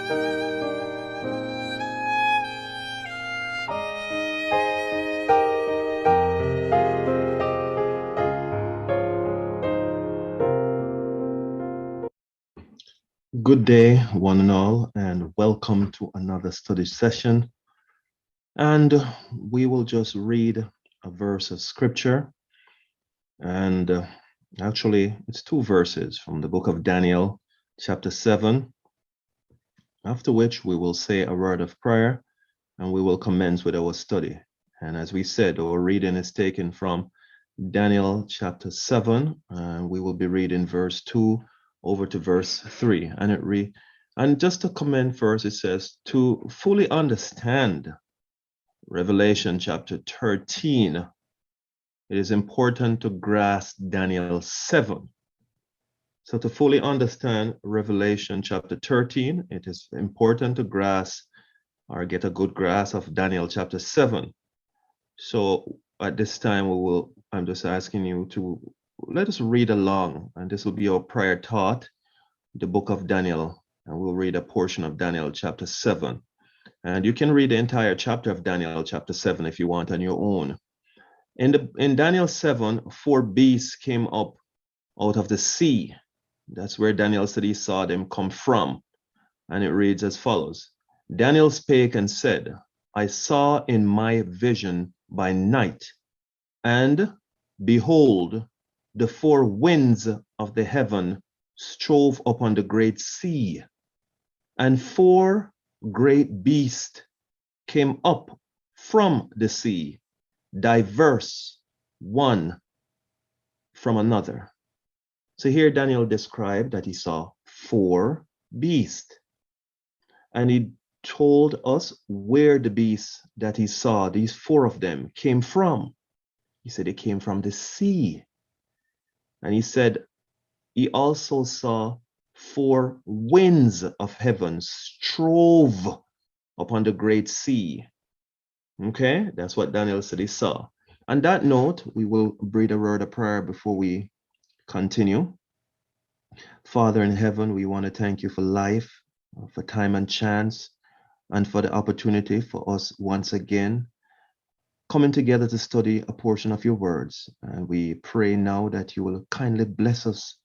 Good day, one and all, and welcome to another study session. And we will just read a verse of scripture. And actually, it's two verses from the book of Daniel, chapter 7, after which we will say a word of prayer and we will commence with our study. And as we said, our reading is taken from Daniel chapter 7, and we will be reading verse 2 over to verse 3. And just to comment first, it says, to fully understand Revelation chapter 13, it is important to grasp Daniel 7. So to fully understand Revelation chapter 13, it is important to grasp or get a good grasp of Daniel chapter 7. So at this time, I'm just asking you to let us read along, and this will be our prayer thought, the book of Daniel, and we'll read a portion of Daniel chapter 7. And you can read the entire chapter of Daniel chapter 7 if you want on your own. In Daniel 7, 4 beasts came up out of the sea. That's where Daniel said he saw them come from. And it reads as follows. Daniel spake and said, I saw in my vision by night, and behold, the 4 winds of the heaven strove upon the great sea, and 4 great beasts came up from the sea, diverse one from another. So here Daniel described that he saw 4 beasts, and he told us where the beasts that he saw, these 4 of them, came from. He said they came from the sea. And he said he also saw 4 winds of heaven strove upon the great sea. Okay, that's what Daniel said he saw. On that note, we will breathe a word of prayer before we continue. Father in heaven, we want to thank you for life, for time and chance, and for the opportunity for us once again coming together to study a portion of your words. And we pray now that you will kindly bless us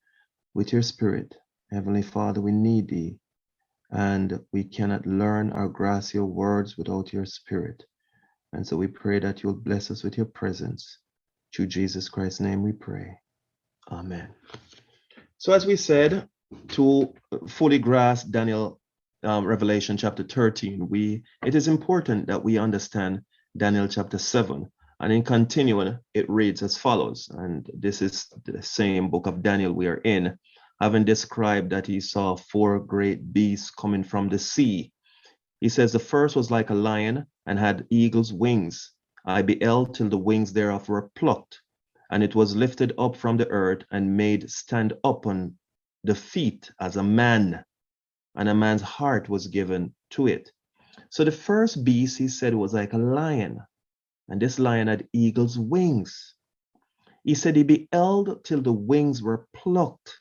with your spirit. Heavenly Father, we need thee, and we cannot learn or grasp your words without your spirit. And so we pray that you'll bless us with your presence. Through Jesus Christ's name we pray. Amen. So as we said, to fully grasp Daniel Revelation chapter 13, it is important that we understand Daniel chapter 7. And in continuing, it reads as follows. And this is the same book of Daniel we are in, having described that he saw 4 great beasts coming from the sea. He says the first was like a lion and had eagle's wings. I beheld till the wings thereof were plucked, and it was lifted up from the earth and made stand up on the feet as a man, and a man's heart was given to it. So the first beast, he said, was like a lion, and this lion had eagle's wings. He said he beheld till the wings were plucked,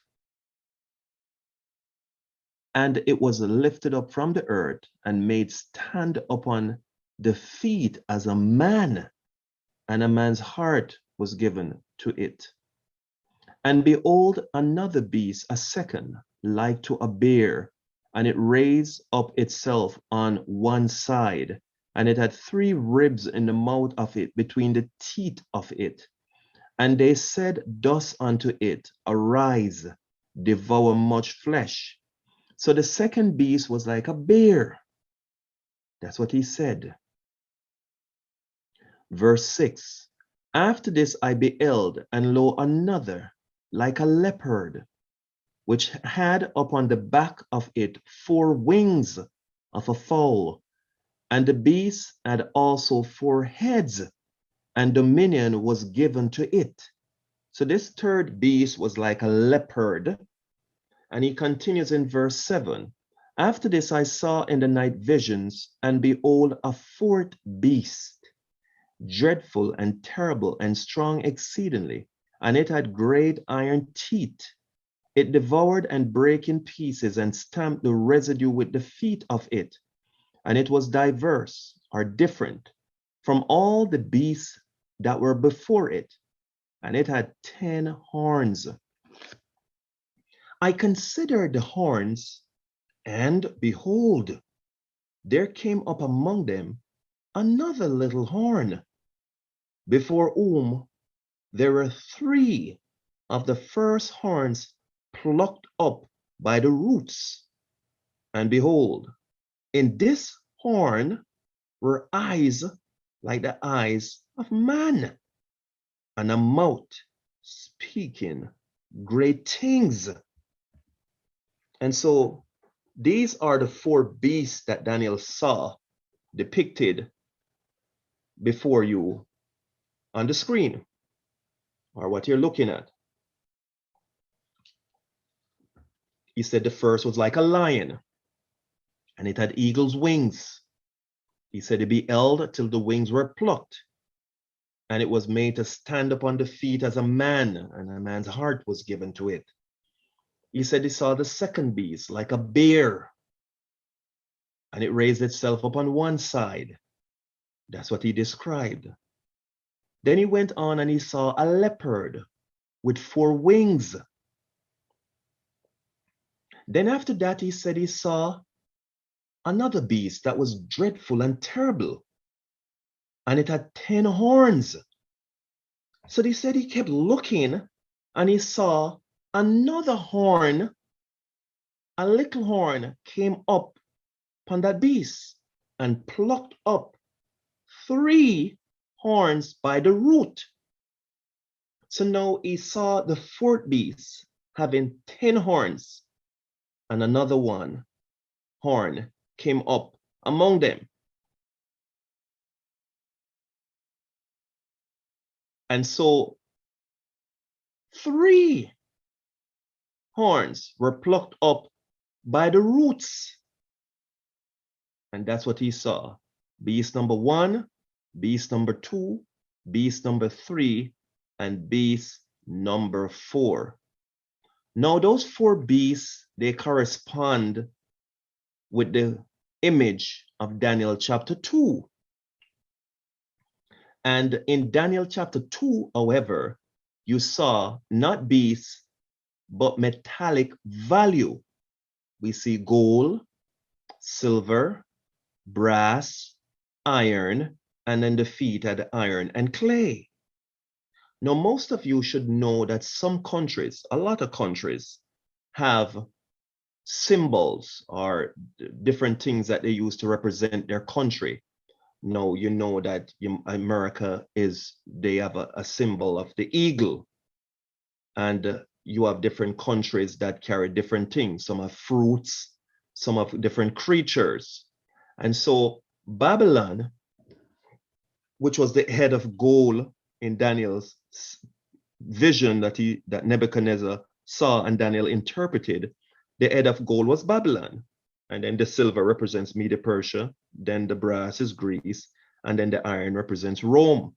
and it was lifted up from the earth and made stand upon the feet as a man, and a man's heart was given to it. And behold, another beast, a second, like to a bear, and it raised up itself on one side, and it had 3 ribs in the mouth of it, between the teeth of it. And they said thus unto it, Arise, devour much flesh. So the second beast was like a bear. That's what he said. Verse 6, after this I beheld, and lo, another, like a leopard, which had upon the back of it 4 wings of a fowl. And the beast had also 4 heads, and dominion was given to it. So this third beast was like a leopard. And he continues in verse 7. After this I saw in the night visions, and behold, a 4th beast, dreadful and terrible and strong exceedingly, and it had great iron teeth, It devoured and brake in pieces and stamped the residue with the feet of it. And it was diverse or different from all the beasts that were before it. And it had 10 horns. I considered the horns, and behold, there came up among them another little horn, before whom there were 3 of the first horns plucked up by the roots. And behold, in this horn were eyes like the eyes of man, and a mouth speaking great things. And so these are the 4 beasts that Daniel saw depicted before you on the screen, or what you're looking at. He said the first was like a lion, and it had eagle's wings. He said it beheld till the wings were plucked, and it was made to stand upon the feet as a man, and a man's heart was given to it. He said he saw the second beast like a bear, and it raised itself upon one side. That's what he described. Then he went on and he saw a leopard with 4 wings. Then after that, he said he saw another beast that was dreadful and terrible, and it had 10 horns. So he said he kept looking and he saw another horn, a little horn came up upon that beast and plucked up 3 horns by the root. So now he saw the 4th beast having 10 horns, and another horn came up among them. And so 3 horns were plucked up by the roots. And that's what he saw. Beast number 1, beast number 2, beast number 3, and beast number 4. Now those 4 beasts, they correspond with the image of Daniel chapter 2. And in Daniel chapter 2, however, you saw not beasts, but metallic value. We see gold, silver, brass, iron, and then the feet had iron and clay. Now, most of you should know that some countries, a lot of countries, have symbols or different things that they use to represent their country. Now, you know that America they have a symbol of the eagle. And you have different countries that carry different things. Some have fruits, some have different creatures. And so Babylon, which was the head of gold in Daniel's vision that Nebuchadnezzar saw and Daniel interpreted, the head of gold was Babylon. And then the silver represents Medo-Persia, then the brass is Greece, and then the iron represents Rome.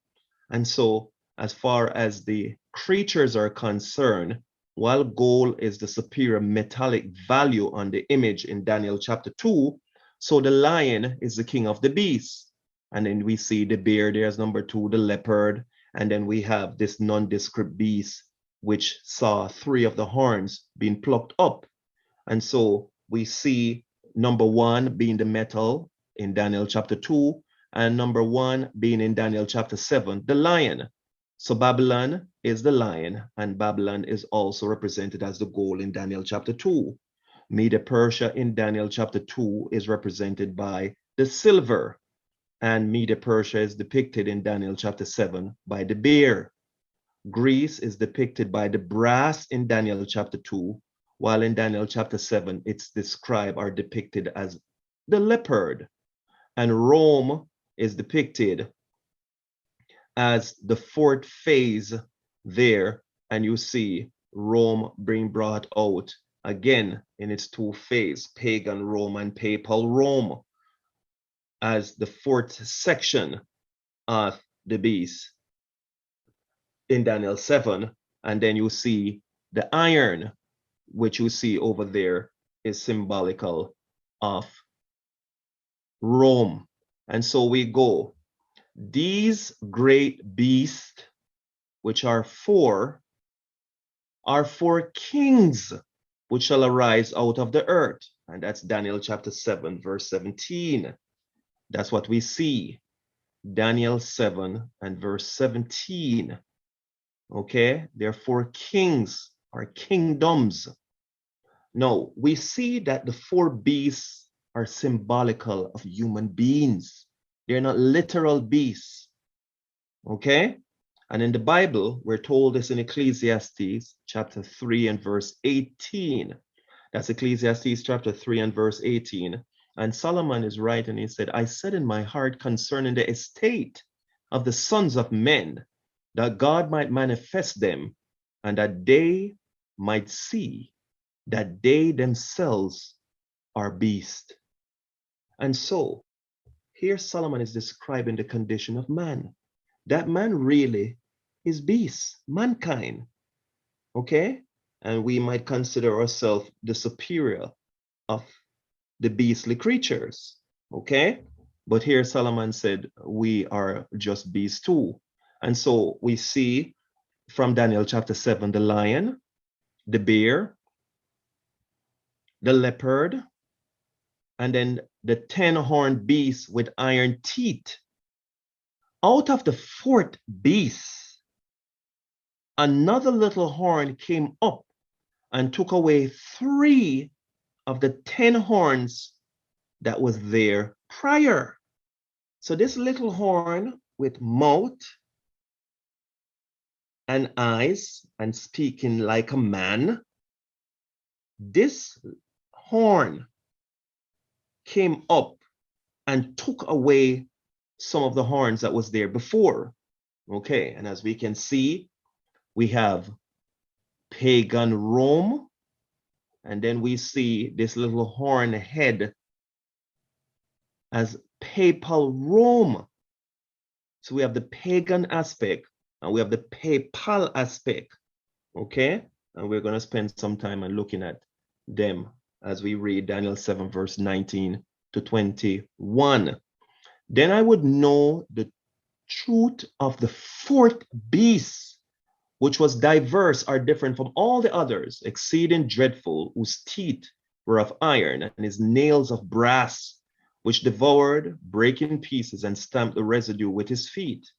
And so as far as the creatures are concerned, while gold is the superior metallic value on the image in Daniel chapter 2, so the lion is the king of the beasts. And then we see the bear, there's number 2, the leopard, and then we have this nondescript beast, which saw 3 of the horns being plucked up. And so we see number 1 being the metal in Daniel chapter 2, and number 1 being in Daniel chapter 7, the lion. So Babylon is the lion, and Babylon is also represented as the gold in Daniel chapter 2. Medo-Persia in Daniel chapter 2 is represented by the silver, and Medo-Persia is depicted in Daniel chapter 7 by the bear. Greece is depicted by the brass in Daniel chapter 2, while in Daniel chapter 7, it's described or depicted as the leopard. And Rome is depicted as the 4th phase there, and you see Rome being brought out again in its 2 phases, pagan Rome and papal Rome, as the 4th section of the beast in Daniel 7. And then you see the iron, which you see over there, is symbolical of Rome. And so we go, these great beasts, which are four kings which shall arise out of the earth. And that's Daniel chapter 7, verse 17. That's what we see. Daniel 7 and verse 17. Okay, there are four kings or kingdoms. Now, we see that the four beasts are symbolical of human beings. They're not literal beasts. Okay? And in the Bible, we're told this in Ecclesiastes chapter 3 and verse 18. That's Ecclesiastes chapter 3 and verse 18. And Solomon is writing, he said, I said in my heart concerning the estate of the sons of men, that God might manifest them, and that they might see that they themselves are beasts. And so, here Solomon is describing the condition of man. That man really is beast, mankind. Okay? And we might consider ourselves the superior of the beastly creatures. Okay? But here Solomon said we are just beasts too. And so we see from Daniel chapter 7, the lion, the bear, the leopard, and then the 10-horned beast with iron teeth. Out of the fourth beast, another little horn came up and took away 3 of the 10 horns that was there prior. So this little horn with mouth and eyes and speaking like a man, this horn came up and took away some of the horns that was there before. Okay, and as we can see, we have pagan Rome, and then we see this little horn head as papal Rome. So we have the pagan aspect and we have the papal aspect. Okay, and we're going to spend some time on looking at them as we read Daniel 7 verse 19 to 21. Then I would know the truth of the fourth beast, which was diverse or different from all the others, exceeding dreadful, whose teeth were of iron and his nails of brass, which devoured, break in pieces, and stamped the residue with his feet.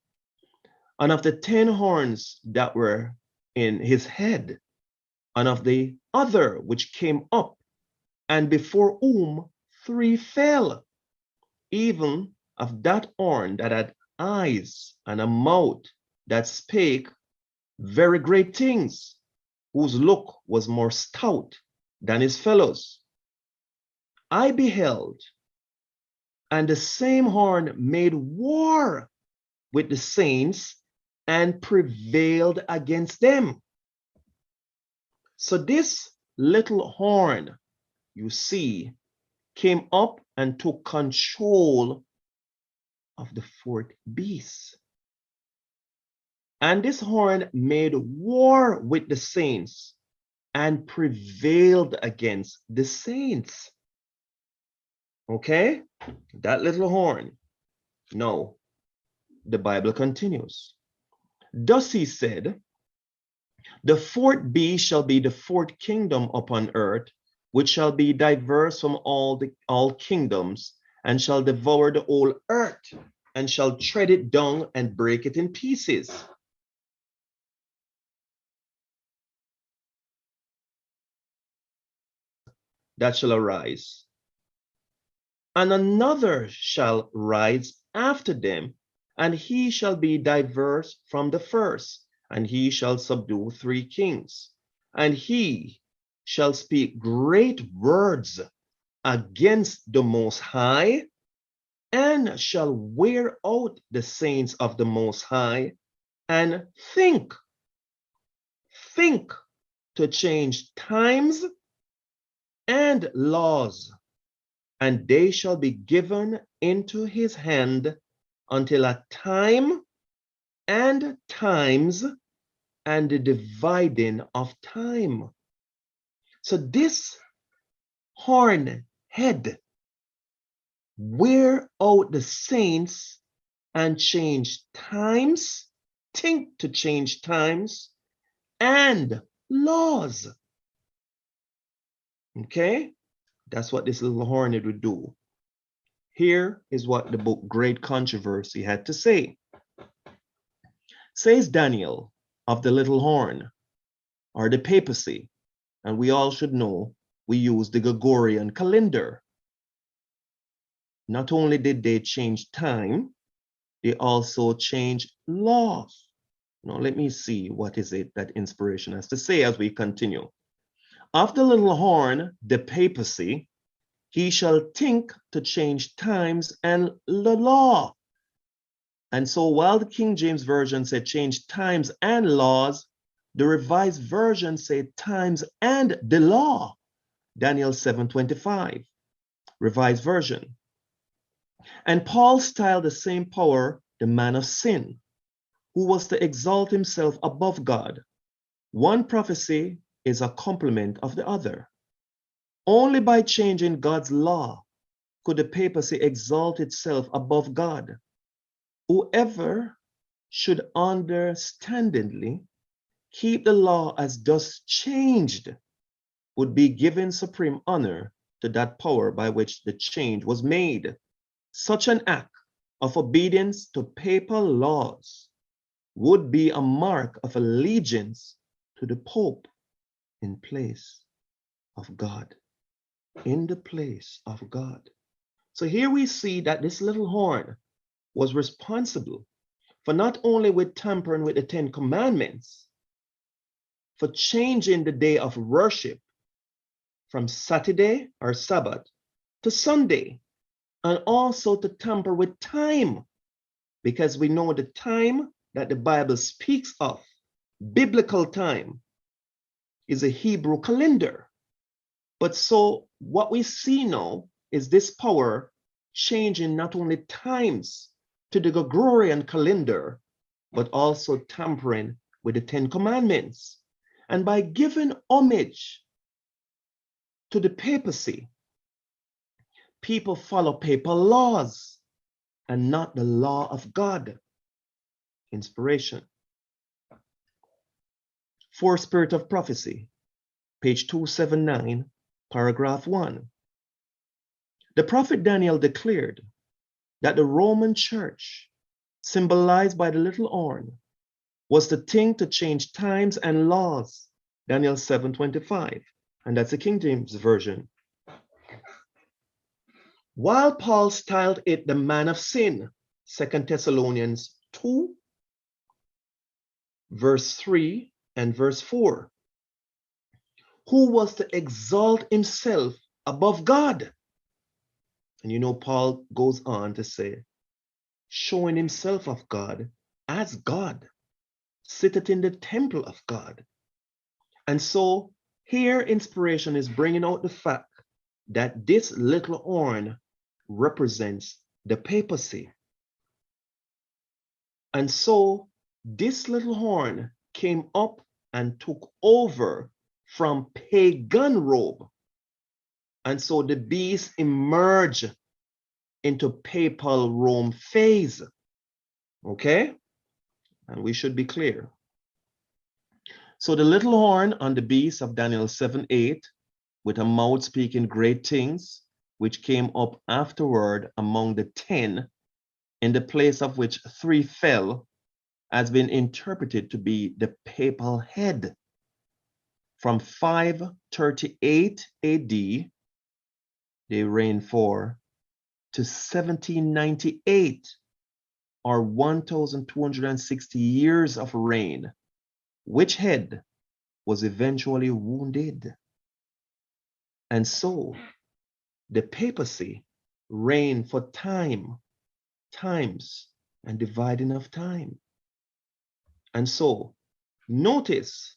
And of the 10 horns that were in his head, and of the other which came up, and before whom 3 fell, even of that horn that had eyes and a mouth that spake very great things, whose look was more stout than his fellows. I beheld, and the same horn made war with the saints and prevailed against them. So this little horn, you see, came up and took control of the fourth beast. And this horn made war with the saints and prevailed against the saints. Okay? That little horn. No. The Bible continues. Thus he said, the fourth beast shall be the fourth kingdom upon earth, which shall be diverse from all kingdoms, and shall devour the whole earth, and shall tread it down and break it in pieces. That shall arise. And another shall rise after them, and he shall be diverse from the first, and he shall subdue 3 kings. And he shall speak great words against the Most High, and shall wear out the saints of the Most High, and think to change times and laws, and they shall be given into his hand until a time and times and the dividing of time. So this horn head wear out the saints and change times, think to change times and laws. Okay, that's what this little hornet would do. Here is what the book Great Controversy had to say. Says Daniel of the little horn, or the papacy, and we all should know we use the Gregorian calendar. Not only did they change time, they also changed laws. Now let me see what is it that inspiration has to say as we continue. Of the little horn, the papacy, he shall think to change times and the law. And so while the King James Version said change times and laws, the Revised Version said times and the law. Daniel 7:25, Revised Version. And Paul styled the same power the man of sin, who was to exalt himself above God. One prophecy is a complement of the other. Only by changing God's law could the papacy exalt itself above God. Whoever should understandingly keep the law as thus changed would be given supreme honor to that power by which the change was made. Such an act of obedience to papal laws would be a mark of allegiance to the Pope in place of God. In the place of God. So here we see that this little horn was responsible for not only with tampering with the 10 commandments, for changing the day of worship from Saturday or Sabbath to Sunday, and also to tamper with time, because we know the time that the Bible speaks of, biblical time, is a Hebrew calendar. But so what we see now is this power changing not only times to the Gregorian calendar, but also tampering with the 10 commandments. And by giving homage to the papacy, people follow papal laws and not the law of God. Inspiration. For Spirit of Prophecy, page 279, paragraph 1. The prophet Daniel declared that the Roman church, symbolized by the little horn, was the thing to change times and laws, Daniel 7:25, and that's the King James Version. While Paul styled it the man of sin, 2 Thessalonians 2, verse 3 and verse 4, who was to exalt himself above God. And you know, Paul goes on to say, showing himself of God as God, sitteth in the temple of God. And so here inspiration is bringing out the fact that this little horn represents the papacy. And so this little horn came up and took over from pagan robe. And so the beast emerged into papal Rome phase. Okay? And we should be clear. So the little horn on the beast of Daniel 7:8, with a mouth speaking great things, which came up afterward among the 10, in the place of which 3 fell, has been interpreted to be the papal head. From 538 AD, they reigned for, to 1798, or 1,260 years of reign, which head was eventually wounded. And so the papacy reigned for times, and dividing of time. And so notice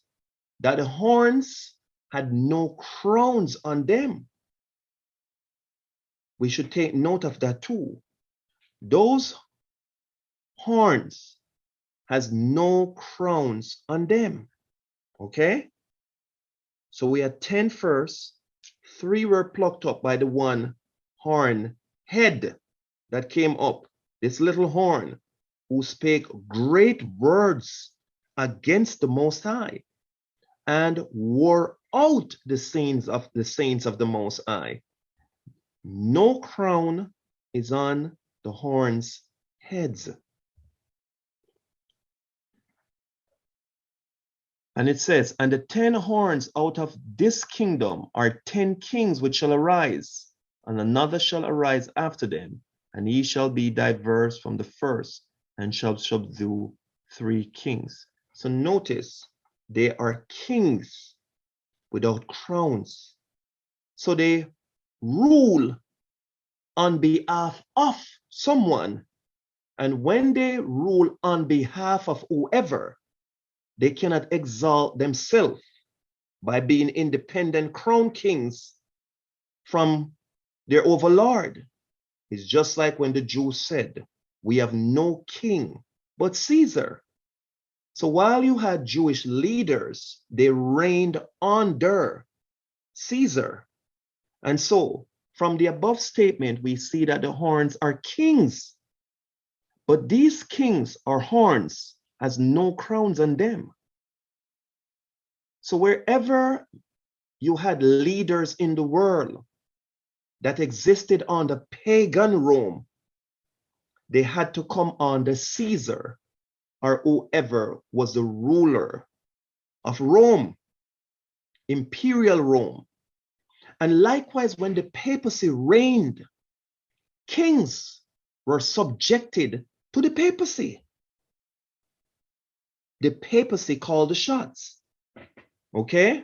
that the horns had no crowns on them. We should take note of that too. Those horns has no crowns on them. Okay? So we had 10 first, 3 were plucked up by the one horn head that came up, this little horn, who spake great words against the Most High, and wore out the saints of the Most High. No crown is on the horns' heads. And it says, and the 10 horns out of this kingdom are 10 kings which shall arise, and another shall arise after them, and he shall be diverse from the first, and shall subdue 3 kings. So notice, they are kings without crowns. So they rule on behalf of someone. And when they rule on behalf of whoever, they cannot exalt themselves by being independent crown kings from their overlord. It's just like when the Jews said, we have no king but Caesar. So while you had Jewish leaders, they reigned under Caesar. And so from the above statement, we see that the horns are kings. But these kings or horns has no crowns on them. So wherever you had leaders in the world that existed under pagan Rome, they had to come under Caesar or whoever was the ruler of Rome, imperial Rome. And likewise, when the papacy reigned, kings were subjected to the papacy. The papacy called the shots. Okay?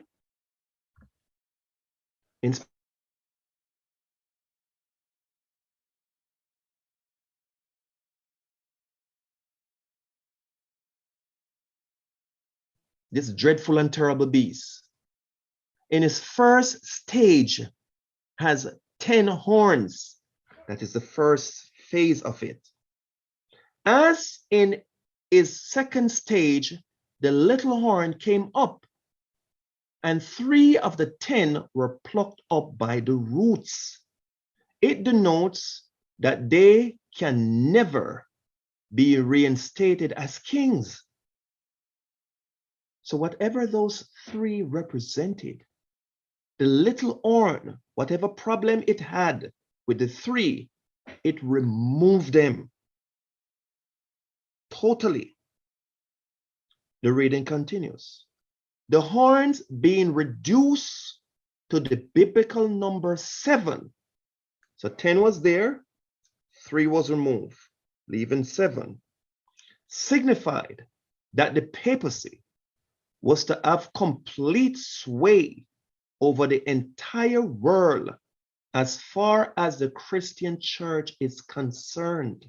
This dreadful and terrible beast, in his first stage, has 10 horns. That is the first phase of it. As in his second stage, the little horn came up, and 3 of the 10 were plucked up by the roots. It denotes that they can never be reinstated as kings. So whatever those 3 represented, the little horn, whatever problem it had with the 3, it removed them totally. The reading continues. The horns being reduced to the biblical number 7. So 10 was there, 3 was removed, leaving 7. Signified that the papacy was to have complete sway over the entire world as far as the Christian church is concerned.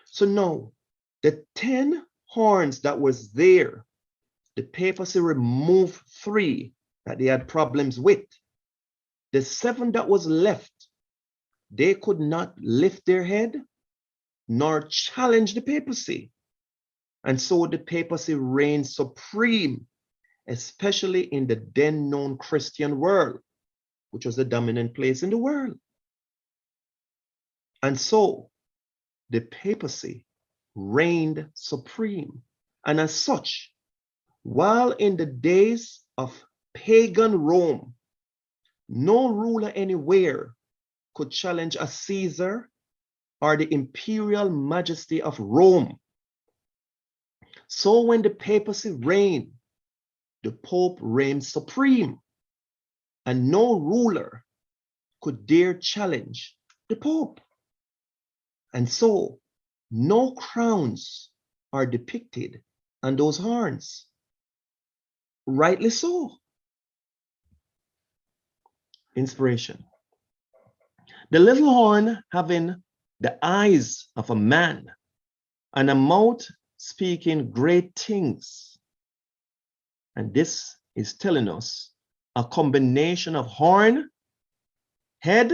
So no, the 10 horns that was there, the papacy removed 3 that they had problems with. The 7 that was left, they could not lift their head nor challenge the papacy. And so the papacy reigned supreme, especially in the then known Christian world, which was the dominant place in the world. And so the papacy reigned supreme. And as such, while in the days of pagan Rome, no ruler anywhere could challenge a Caesar or the imperial majesty of Rome. So when the papacy reigned, the Pope reigned supreme, and no ruler could dare challenge the Pope. And so no crowns are depicted on those horns. Rightly so. Inspiration. The little horn having the eyes of a man and a mouth speaking great things. And this is telling us a combination of horn, head,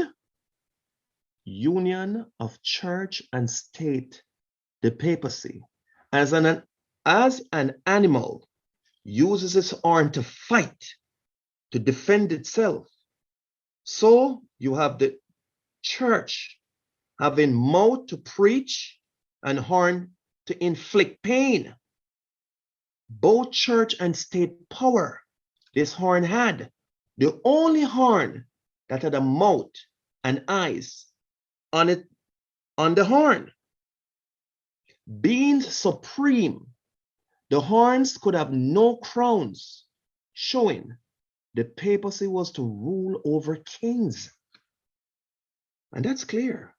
union of church and state, the papacy, as an animal uses its horn to fight to defend itself. So you have the church having mouth to preach and horn to inflict pain. Both church and state power this horn had. The only horn that had a mouth and eyes on it, on the horn. Being supreme, the horns could have no crowns, showing the papacy was to rule over kings. And that's clear.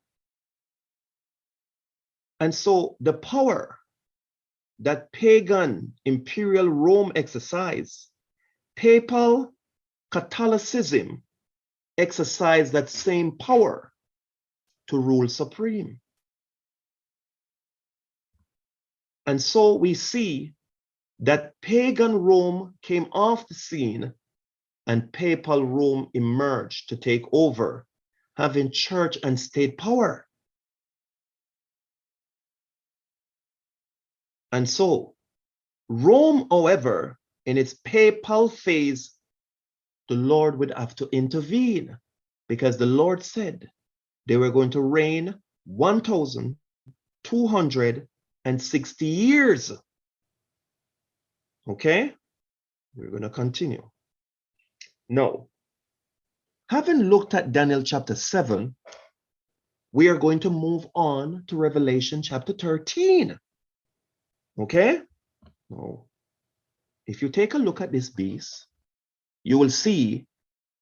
And so the power that pagan imperial Rome exercised, papal Catholicism exercised that same power to rule supreme. And so we see that pagan Rome came off the scene and papal Rome emerged to take over, having church and state power. And so Rome, however, in its papal phase, the Lord would have to intervene because the Lord said they were going to reign 1,260 years. Okay, we're going to continue. Now, having looked at Daniel chapter 7, we are going to move on to Revelation chapter 13. Okay, now, if you take a look at this beast, you will see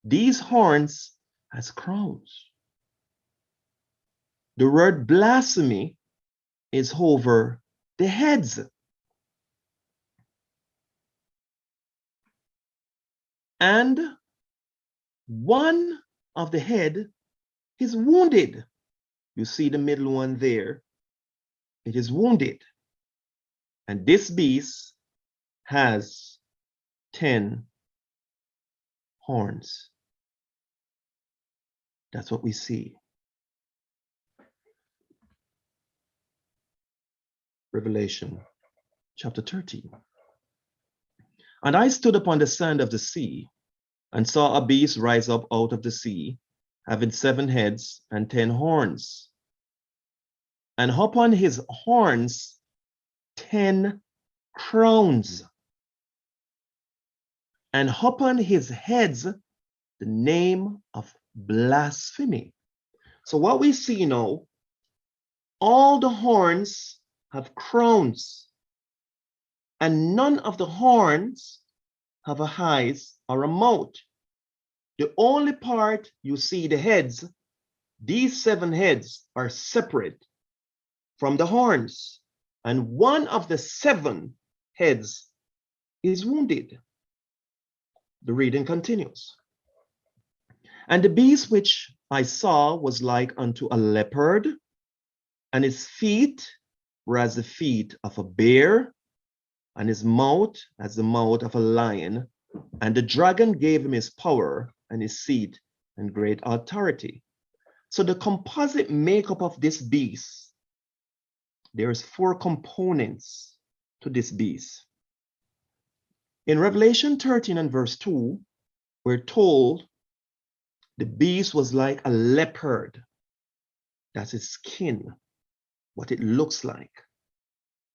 these horns as crowns. The word blasphemy is over the heads. And one of the head is wounded. You see the middle one there. It is wounded. And this beast has 10 horns. That's what we see. Revelation chapter 13. And I stood upon the sand of the sea and saw a beast rise up out of the sea, having 7 heads and 10 horns. And upon his horns 10 crowns. And upon his heads the name of blasphemy. So what we see now, all the horns have crowns, and none of the horns have a eyes or a mouth. The only part you see the heads, these 7 heads are separate from the horns, and one of the 7 heads is wounded. The reading continues. And the beast which I saw was like unto a leopard, and his feet were as the feet of a bear, and his mouth as the mouth of a lion. And the dragon gave him his power and his seat and great authority. So the composite makeup of this beast, there's 4 components to this beast. In Revelation 13 and verse 2, we're told the beast was like a leopard. That's its skin, what it looks like.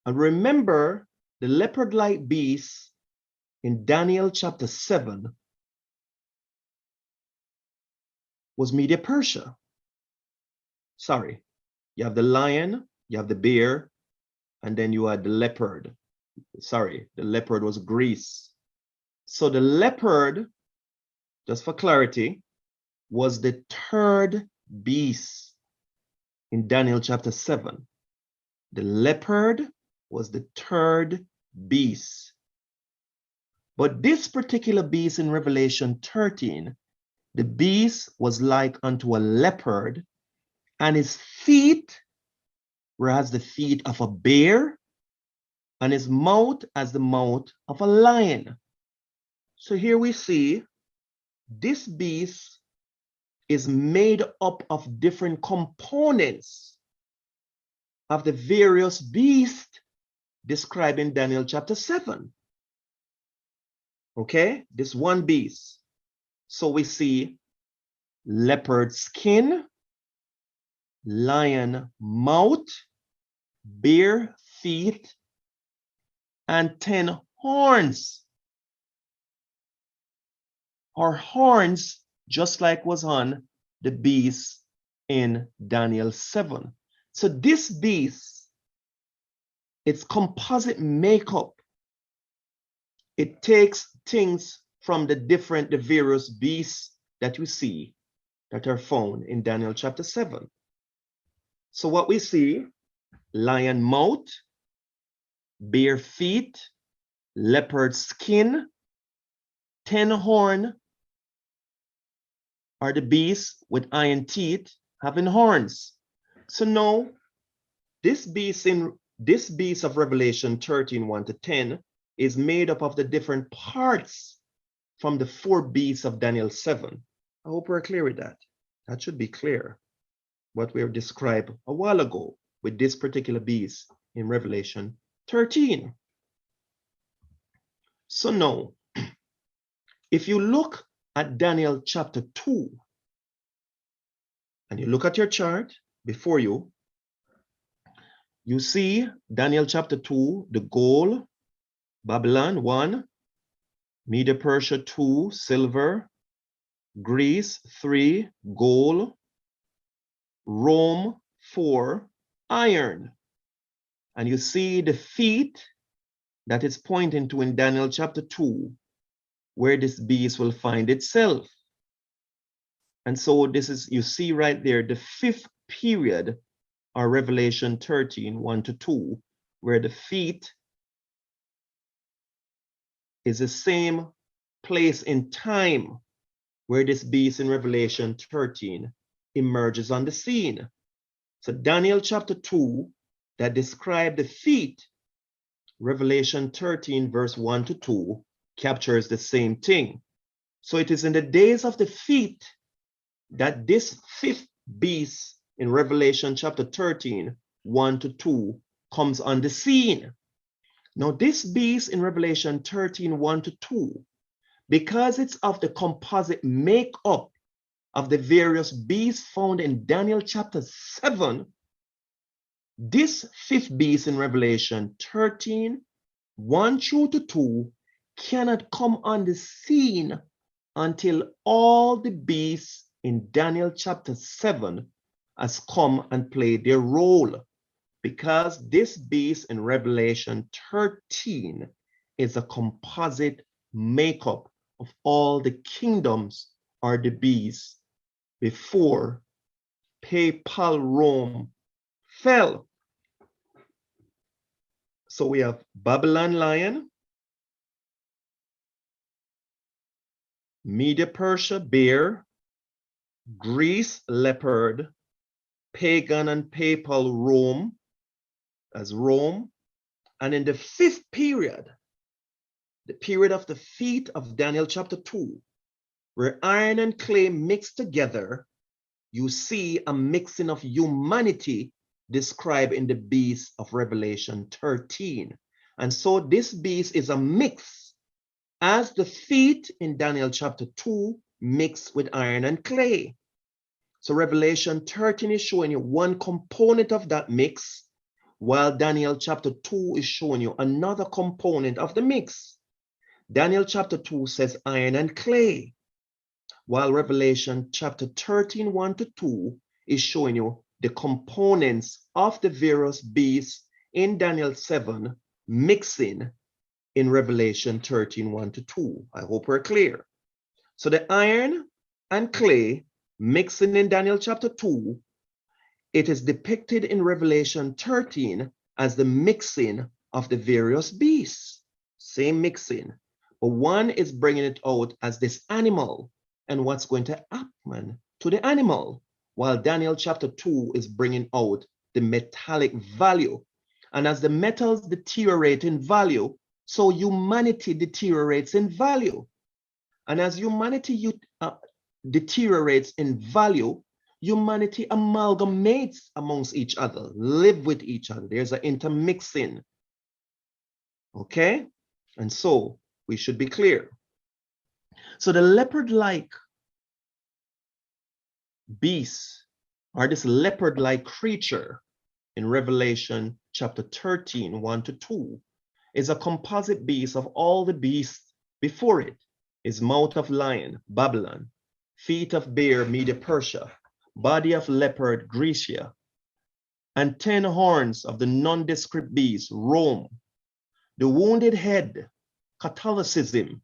And remember, the leopard-like beast in Daniel chapter 7 was Media Persia. Sorry, you have the lion, you have the bear, and then you had the leopard. Sorry, the leopard was Greece. So the leopard, just for clarity, was the 3rd beast in Daniel chapter 7. The leopard was the 3rd beast. But this particular beast in Revelation 13, the beast was like unto a leopard, and his feet were as the feet of a bear, and his mouth as the mouth of a lion. So here we see this beast is made up of different components of the various beasts described in Daniel chapter 7. Okay, this one beast. So we see leopard skin, lion mouth, bear feet, and 10 horns. Or horns, just like was on the beast in Daniel 7. So this beast, its composite makeup, it takes things from the various beasts that you see that are found in Daniel chapter 7. So what we see, lion mouth, bear feet, leopard skin, 10 horn are the beasts with iron teeth having horns. So now this beast of Revelation 13, 1 to 10 is made up of the different parts from the 4 beasts of Daniel 7. I hope we're clear with that. That should be clear. What we have described a while ago with this particular beast in Revelation 13. So now, if you look at Daniel chapter 2, and you look at your chart before you, you see Daniel chapter 2, the gold, Babylon 1, Media Persia 2, silver, Greece 3, gold, Rome 4, iron. And you see the feet that it's pointing to in Daniel chapter 2, where this beast will find itself. And so this is, you see right there, the 5th period, or Revelation 13, 1 to 2, where the feet is the same place in time where this beast in Revelation 13 emerges on the scene. So Daniel chapter 2, that described the feet, Revelation 13, verse 1 to 2, captures the same thing. So it is in the days of the feet that this 5th beast in Revelation chapter 13, 1 to 2, comes on the scene. Now this beast in Revelation 13, 1 to 2, because it's of the composite makeup of the various beasts found in Daniel chapter 7, this 5th beast in Revelation 13, 1 through to 2, cannot come on the scene until all the beasts in Daniel chapter 7 has come and played their role, because this beast in Revelation 13 is a composite makeup of all the kingdoms or the beasts before papal Rome fell. So we have Babylon lion, Media Persia bear, Greece leopard, pagan and papal Rome as Rome, and in the 5th period, the period of the feet of Daniel chapter 2, where iron and clay mix together, you see a mixing of humanity described in the beast of Revelation 13. And so this beast is a mix, as the feet in Daniel chapter 2 mix with iron and clay. So Revelation 13 is showing you one component of that mix, while Daniel chapter 2 is showing you another component of the mix. Daniel chapter 2 says iron and clay, while Revelation chapter 13, 1 to 2 is showing you the components of the various beasts in Daniel 7 mixing in Revelation 13, 1 to 2. I hope we're clear. So the iron and clay mixing in Daniel chapter 2, it is depicted in Revelation 13 as the mixing of the various beasts. Same mixing, but one is bringing it out as this animal and what's going to happen to the animal, while Daniel chapter 2 is bringing out the metallic value. And as the metals deteriorate in value, so humanity deteriorates in value. And as humanity deteriorates in value, humanity amalgamates amongst each other, live with each other. There's an intermixing. Okay? And so we should be clear. So the leopard-like beast, or this leopard-like creature in Revelation chapter 13, 1 to 2, is a composite beast of all the beasts before it. His mouth of lion, Babylon, feet of bear, Media Persia, body of leopard, Grecia, and 10 horns of the nondescript beast, Rome, the wounded head, Catholicism,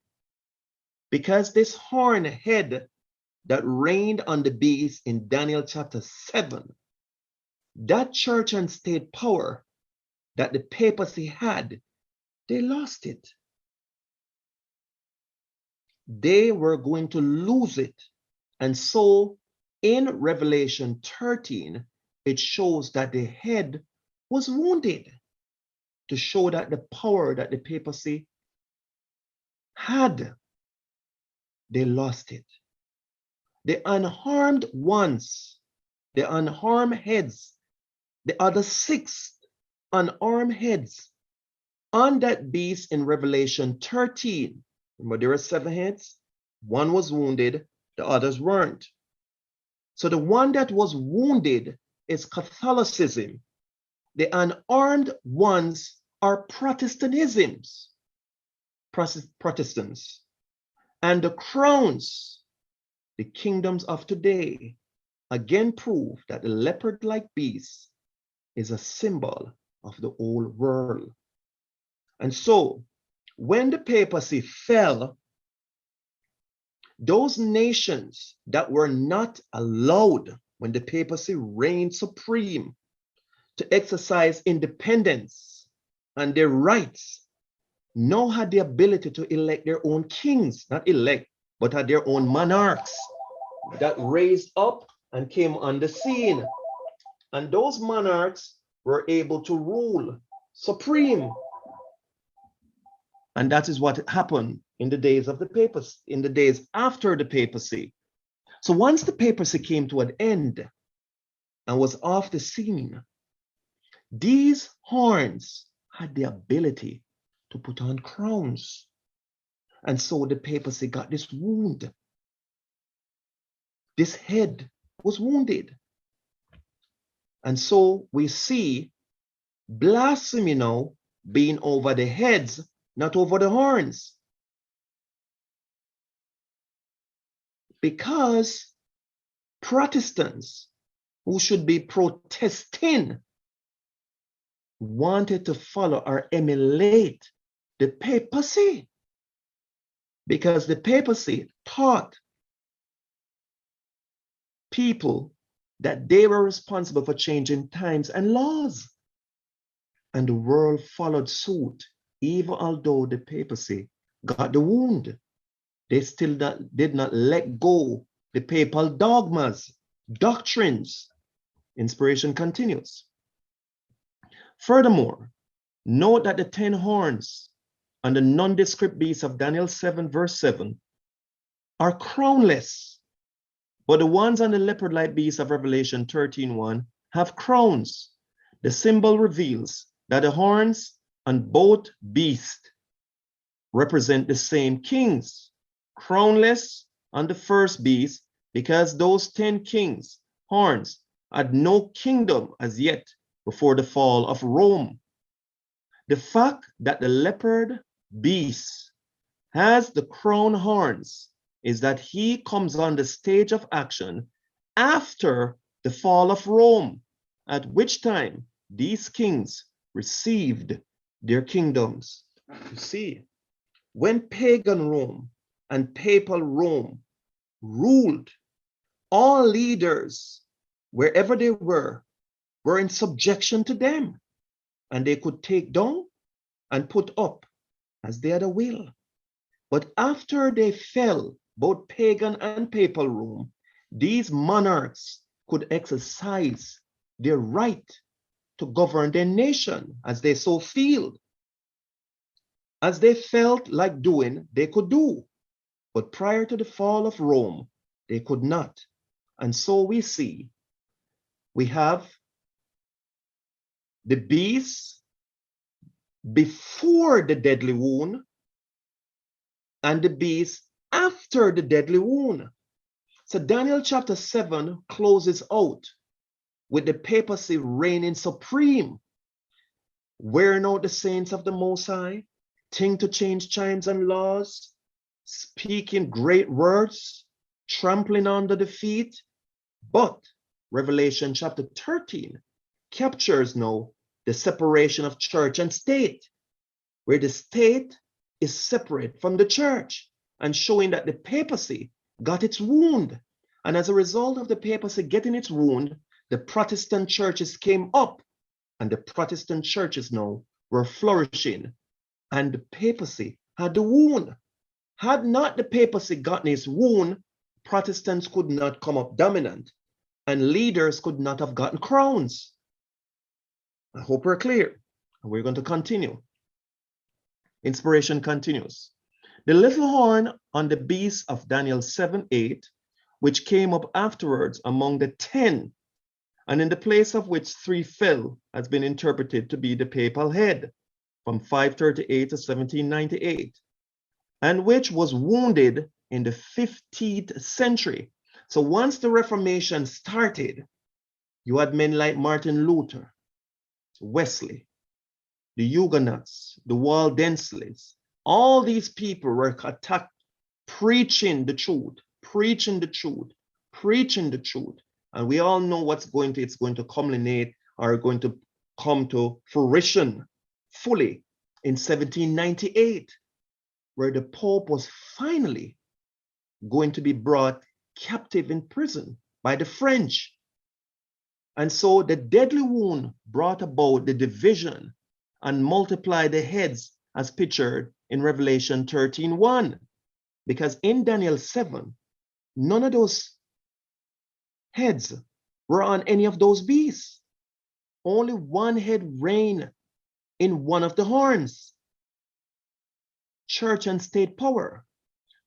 because this horn head that reigned on the beast in Daniel chapter 7, that church and state power that the papacy had, they lost it. They were going to lose it. And so in Revelation 13, it shows that the head was wounded to show that the power that the papacy had, they lost it. The unharmed ones, the unharmed heads, the other 6 unarmed heads on that beast in Revelation 13. Remember, there were 7 heads. 1 was wounded, the others weren't. So the one that was wounded is Catholicism. The unarmed ones are Protestantisms, Protestants. And the crowns, the kingdoms of today, again prove that the leopard-like beast is a symbol of the old world. And so, when the papacy fell, those nations that were not allowed, when the papacy reigned supreme, to exercise independence and their rights, now had the ability to elect their own kings, not elect, but had their own monarchs that raised up and came on the scene. And those monarchs were able to rule supreme. And that is what happened in the days of the papacy, in the days after the papacy. So once the papacy came to an end and was off the scene, these horns had the ability to put on crowns. And so the papacy got this wound. This head was wounded. And so we see blasphemy now being over the heads, not over the horns. Because Protestants, who should be protesting, wanted to follow or emulate the papacy. Because the papacy taught people that they were responsible for changing times and laws. And the world followed suit, even although the papacy got the wound. They still did not let go the papal dogmas, doctrines. Inspiration continues. Furthermore, note that the 10 horns and the nondescript beast of Daniel 7 verse 7 are crownless, but the ones on the leopard-like beast of Revelation 13:1 have crowns. The symbol reveals that the horns on both beasts represent the same kings. Crownless on the first beast, because those 10 kings, horns, had no kingdom as yet before the fall of Rome. The fact that the leopard beast has the crown horns is that he comes on the stage of action after the fall of Rome, at which time these kings received their kingdoms. You see, when pagan Rome and papal Rome ruled, all leaders, wherever they were in subjection to them, and they could take down and put up as they had a will. But after they fell, both pagan and papal Rome, these monarchs could exercise their right to govern their nation as they so feel. As they felt like doing, they could do. But prior to the fall of Rome, they could not. And so we see, we have the beast before the deadly wound and the beast after the deadly wound. So Daniel chapter 7 closes out with the papacy reigning supreme, wearing out the saints of the Most High, think to change chimes and laws, speaking great words, trampling under the feet. But Revelation chapter 13 captures now the separation of church and state, where the state is separate from the church and showing that the papacy got its wound. And as a result of the papacy getting its wound, the Protestant churches came up, and the Protestant churches now were flourishing, and the papacy had the wound. Had not the papacy gotten its wound, Protestants could not come up dominant, and leaders could not have gotten crowns. I hope we're clear. And we're going to continue. Inspiration continues. The little horn on the beast of Daniel 7:8, which came up afterwards among the 10, and in the place of which 3 fell, has been interpreted to be the papal head from 538 to 1798, and which was wounded in the 15th century. So once the Reformation started, you had men like Martin Luther, Wesley, the Huguenots, the Waldenses. All these people were attacked, preaching the truth, preaching the truth, preaching the truth. And we all know it's going to culminate or going to come to fruition fully in 1798, where the Pope was finally going to be brought captive in prison by the French. And so the deadly wound brought about the division and multiplied the heads as pictured in Revelation 13:1. Because in Daniel 7, none of those heads were on any of those beasts. Only one head reigned in one of the horns, church and state power.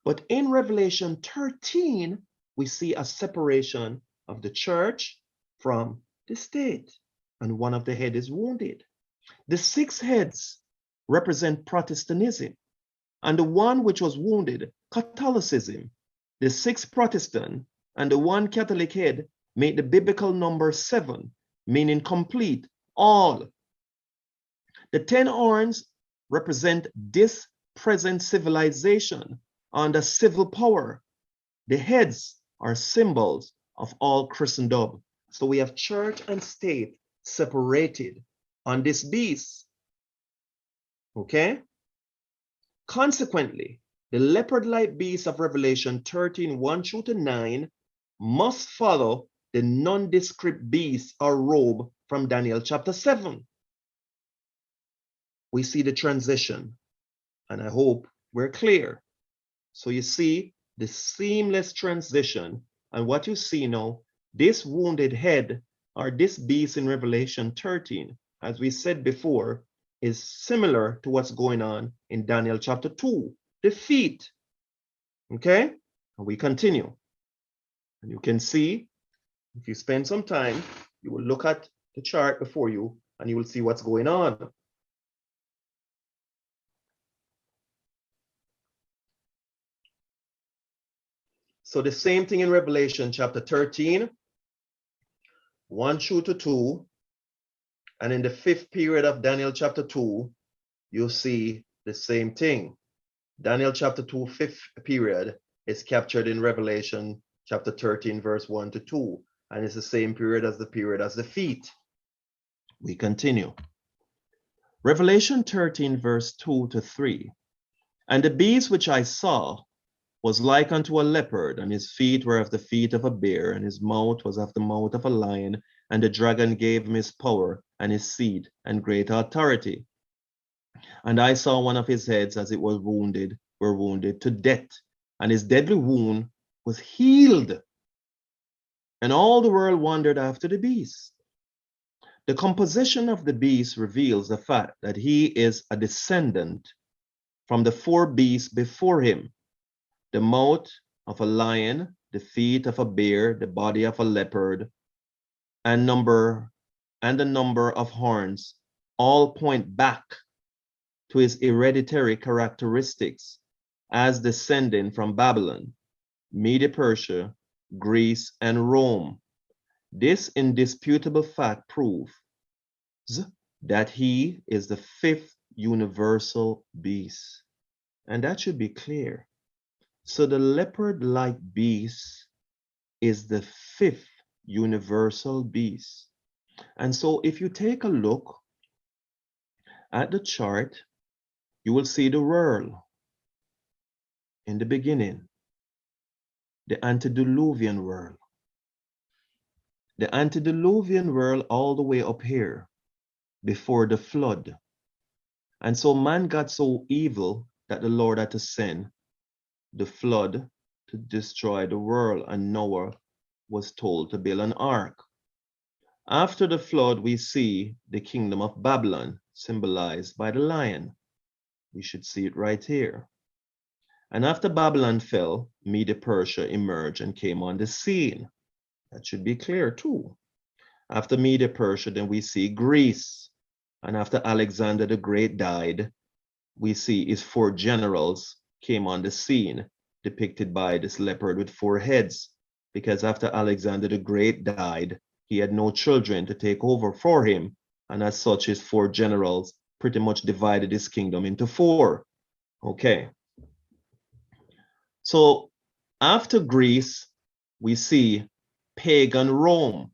But in Revelation 13, we see a separation of the church from the state, and one of the heads is wounded. The 6 heads represent Protestantism, and the one which was wounded, Catholicism. The 6 Protestant and the 1 Catholic head make the biblical number 7, meaning complete, all. The 10 horns represent this present civilization under civil power. The heads are symbols of all Christendom. So we have church and state separated on this beast. Okay? Consequently, the leopard-like beast of Revelation 13:1-9 must follow the nondescript beast or robe from Daniel chapter 7. We see the transition, and I hope we're clear. So you see the seamless transition, and what you see now, this wounded head or this beast in Revelation 13, as we said before, is similar to what's going on in Daniel chapter 2, the feet. Okay? And we continue. And you can see, if you spend some time, you will look at the chart before you and you will see what's going on. So the same thing in Revelation chapter 13, 1-2, and in the 5th period of Daniel chapter 2, you'll see the same thing. Daniel chapter 2, 5th period is captured in Revelation chapter 13, verse 1-2, and it's the same period as the feet. We continue. Revelation 13, verse 2-3. And the beast which I saw was like unto a leopard, and his feet were of the feet of a bear, and his mouth was of the mouth of a lion, and the dragon gave him his power, and his seed, and great authority. And I saw one of his heads as it was wounded to death, and his deadly wound was healed. And all the world wondered after the beast. The composition of the beast reveals the fact that he is a descendant from the 4 beasts before him: the mouth of a lion, the feet of a bear, the body of a leopard, and the number of horns all point back to his hereditary characteristics as descending from Babylon, Media Persia, Greece, and Rome. This indisputable fact proves that he is the fifth universal beast. And that should be clear. So the leopard-like beast is the fifth universal beast. And so if you take a look at the chart, you will see the world in the beginning, the antediluvian world. The antediluvian world all the way up here before the flood. And so man got so evil that the Lord had to send the flood to destroy the world, and Noah was told to build an ark. After the flood, we see the kingdom of Babylon symbolized by the lion. We should see it right here. And after Babylon fell, Media Persia emerged and came on the scene. That should be clear too. After Media Persia, then we see Greece. And after Alexander the Great died, we see his four generals came on the scene, depicted by this leopard with four heads. Because after Alexander the Great died, he had no children to take over for him. And as such, his four generals pretty much divided his kingdom into four. Okay. So after Greece, we see pagan Rome.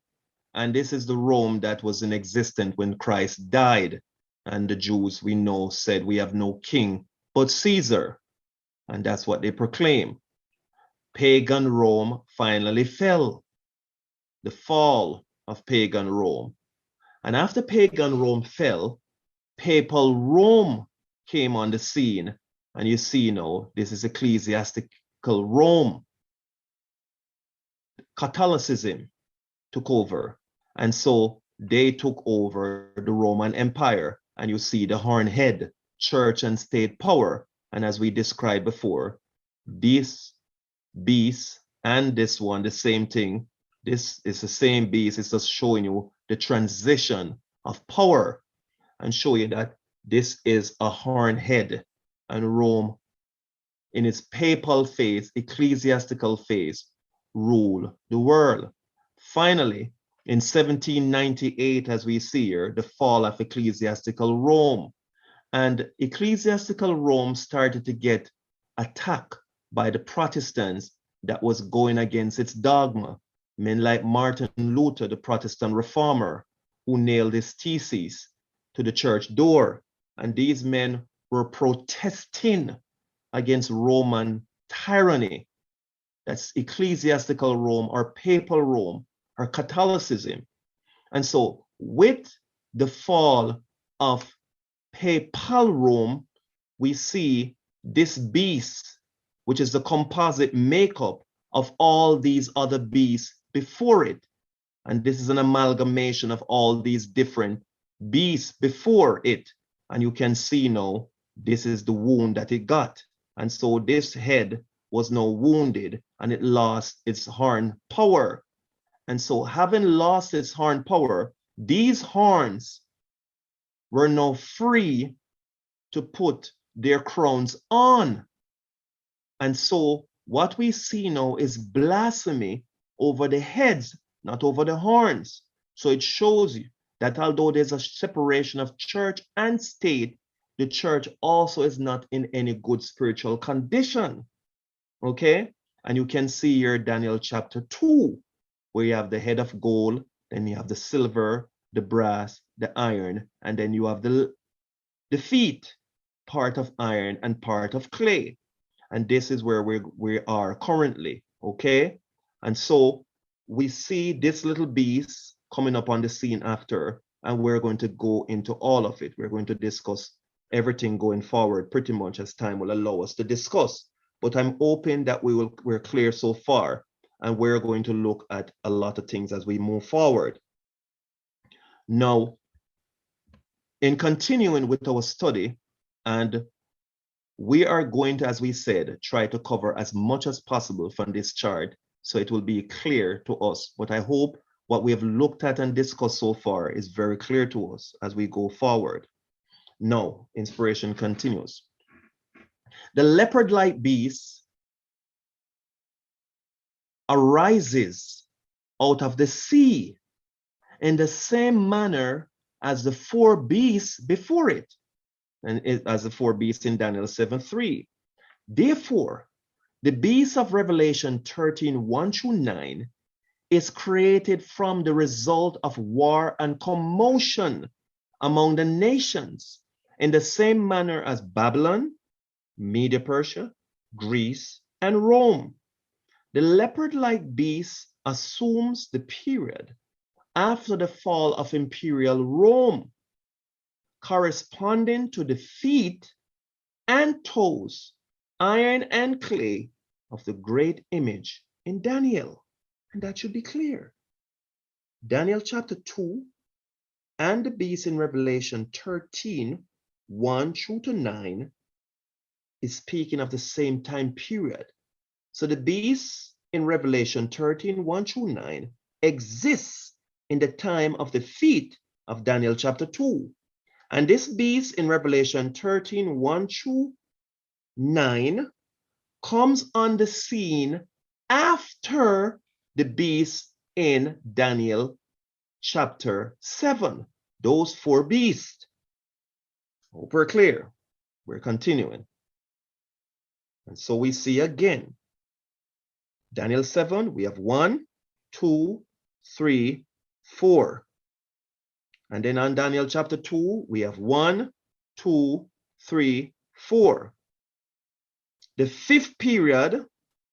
And this is the Rome that was in existence when Christ died. And the Jews, we know, said, we have no king but Caesar. And that's what they proclaim. Pagan Rome finally fell. The fall of pagan Rome. And after pagan Rome fell, papal Rome came on the scene. And you see now, this is ecclesiastical Rome. Catholicism took over. And so they took over the Roman Empire. And you see the horn head, church and state power. And as we described before, this beast and this one, the same thing. This is the same beast. It's just showing you the transition of power and show you that this is a horn head, and Rome in its papal phase, ecclesiastical phase, rule the world. Finally, in 1798, as we see here, the fall of ecclesiastical Rome. And ecclesiastical Rome started to get attacked by the Protestants that was going against its dogma. Men like Martin Luther, the Protestant reformer, who nailed his theses to the church door. And these men were protesting against Roman tyranny. That's ecclesiastical Rome or papal Rome or Catholicism. And so with the fall of papal Rome, we see this beast, which is the composite makeup of all these other beasts before it. And this is an amalgamation of all these different beasts before it. And you can see now, this is the wound that it got. And so this head was now wounded and it lost its horn power. And so having lost its horn power, these horns were now free to put their crowns on. And so what we see now is blasphemy over the heads, not over the horns. So it shows you that although there's a separation of church and state, the church also is not in any good spiritual condition. Okay? And you can see here Daniel chapter 2, where you have the head of gold, then you have the silver, the brass, the iron, and then you have the feet, part of iron and part of clay. And this is where we are currently, okay? And so we see this little beast coming up on the scene after, and we're going to go into all of it. We're going to discuss everything going forward pretty much as time will allow us to discuss. But I'm hoping that we're clear so far, and we're going to look at a lot of things as we move forward. Now, in continuing with our study, and we are going to, as we said, try to cover as much as possible from this chart so it will be clear to us. But I hope what we have looked at and discussed so far is very clear to us as we go forward. Now, inspiration continues. The leopard-like beast arises out of the sea in the same manner as the four beasts before it, and as the four beasts in Daniel 7:3. Therefore, the beast of Revelation 13:1-9 is created from the result of war and commotion among the nations in the same manner as Babylon, Media Persia, Greece, and Rome. The leopard-like beast assumes the period after the fall of imperial Rome, corresponding to the feet and toes, iron and clay of the great image in Daniel. And that should be clear. Daniel chapter 2 and the beast in Revelation 13:1-9 is speaking of the same time period. So the beast in Revelation 13:1-9 exists in the time of the feet of Daniel chapter 2. And this beast in Revelation 13:1-9 comes on the scene after the beast in Daniel chapter 7. Those four beasts. Hope we're clear. We're continuing. And so we see again, Daniel 7, we have 1, 2, 3, 4. And then on Daniel chapter 2, we have 1, 2, 3, 4. The fifth period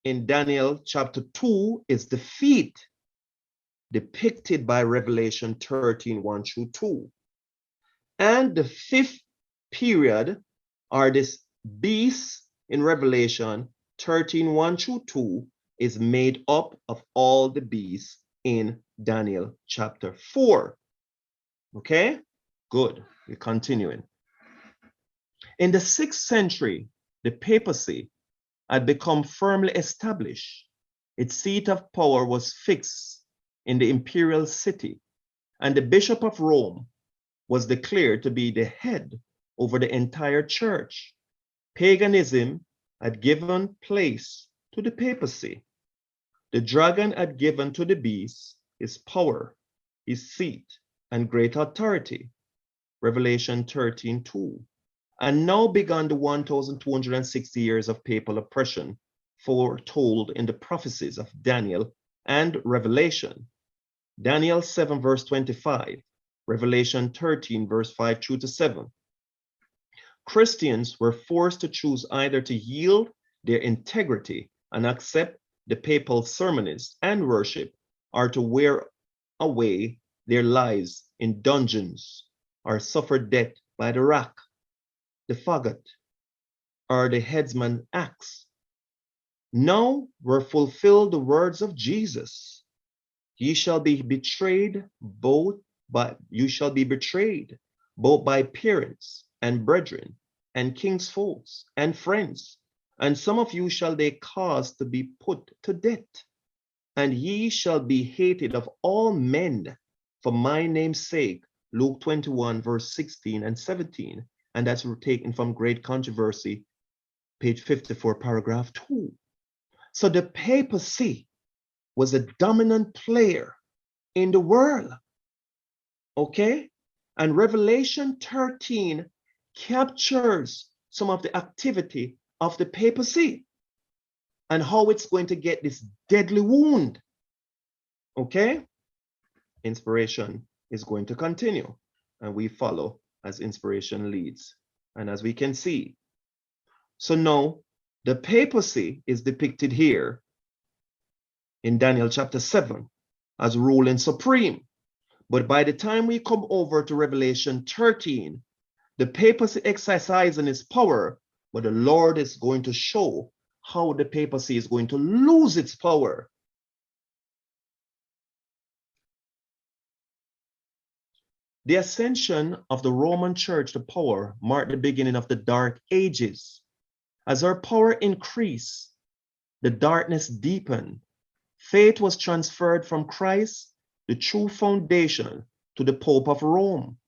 in Daniel chapter 2 is the feet, depicted by Revelation 13:1-2. And the fifth period, or this beast in Revelation 13:1-2, is made up of all the beasts in Daniel chapter 4. Okay, good. We're continuing. In the 6th century, the papacy had become firmly established. Its seat of power was fixed in the imperial city, and the Bishop of Rome was declared to be the head over the entire church. Paganism had given place to the papacy. The dragon had given to the beast his power, his seat, and great authority. Revelation 13:2. And now began the 1,260 years of papal oppression foretold in the prophecies of Daniel and Revelation. Daniel 7 verse 25, Revelation 13 verse 5-7. Christians were forced to choose either to yield their integrity and accept the papal sermons and worship, or to wear away their lives in dungeons, or suffer death by the rack, the fagot, or the headsman's axe. Now were fulfilled the words of Jesus. You shall be betrayed both by parents and brethren and king's folks and friends, and some of you shall they cause to be put to death, and ye shall be hated of all men for my name's sake. Luke 21 verse 16 and 17, and that's taken from Great Controversy, page 54, paragraph 2. So the papacy was a dominant player in the world, okay? And Revelation 13 captures some of the activity of the papacy and how it's going to get this deadly wound, okay? Inspiration is going to continue, and we follow as inspiration leads. And as we can see, so now the papacy is depicted here in Daniel chapter 7 as ruling supreme. But by the time we come over to Revelation 13, the papacy exercising its power, but the Lord is going to show how the papacy is going to lose its power. The ascension of the Roman Church to power marked the beginning of the Dark Ages. As her power increased, the darkness deepened. Faith was transferred from Christ, the true foundation, to the Pope of Rome.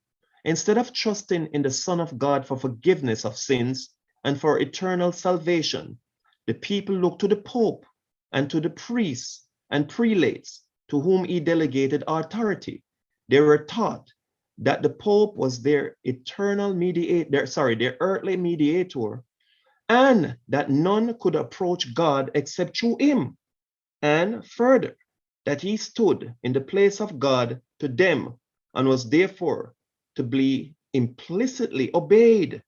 Instead of trusting in the Son of God for forgiveness of sins and for eternal salvation, the people looked to the Pope and to the priests and prelates to whom he delegated authority. They were taught that the Pope was their eternal mediator, their earthly mediator, and that none could approach God except through him. And further, that he stood in the place of God to them and was therefore to be implicitly obeyed.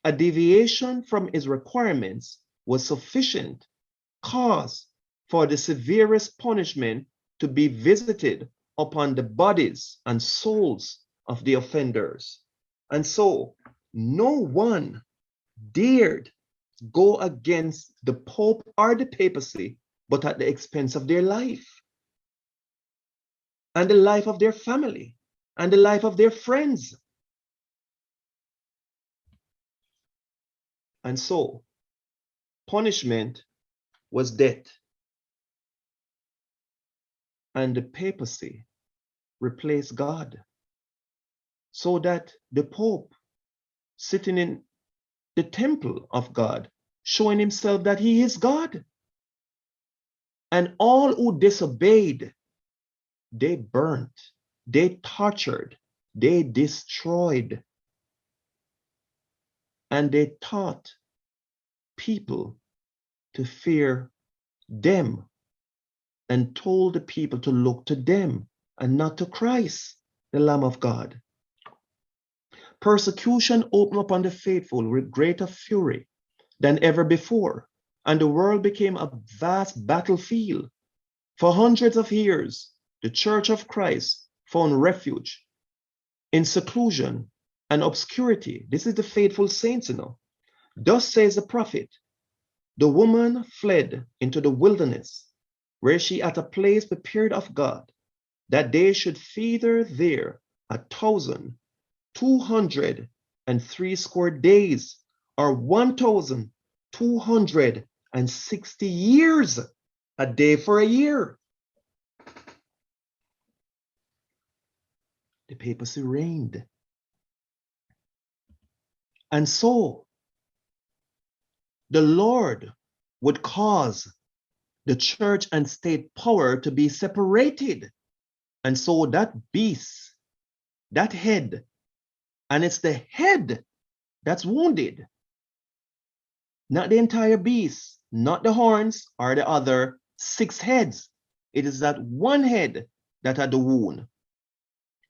A deviation from his requirements was sufficient cause for the severest punishment to be visited upon the bodies and souls of the offenders. And so no one dared go against the Pope or the papacy, but at the expense of their life and the life of their family and the life of their friends. And so punishment was death. And the papacy replaced God, so that the Pope, sitting in the temple of God, showing himself that he is God. And all who disobeyed, they burnt, they tortured, they destroyed. And they taught people to fear them and told the people to look to them and not to Christ, the Lamb of God. Persecution opened upon the faithful with greater fury than ever before, and the world became a vast battlefield. For hundreds of years, the Church of Christ found refuge in seclusion and obscurity. This is the faithful saints, you know. Thus says the prophet, the woman fled into the wilderness, where she at a place prepared of God, that they should feed her there 1,260 days, or 1,260 years, a day for a year. The papacy reigned. And so the Lord would cause the church and state power to be separated. And so that beast, that head, and it's the head that's wounded, not the entire beast, not the horns or the other 6 heads. It is that one head that had the wound.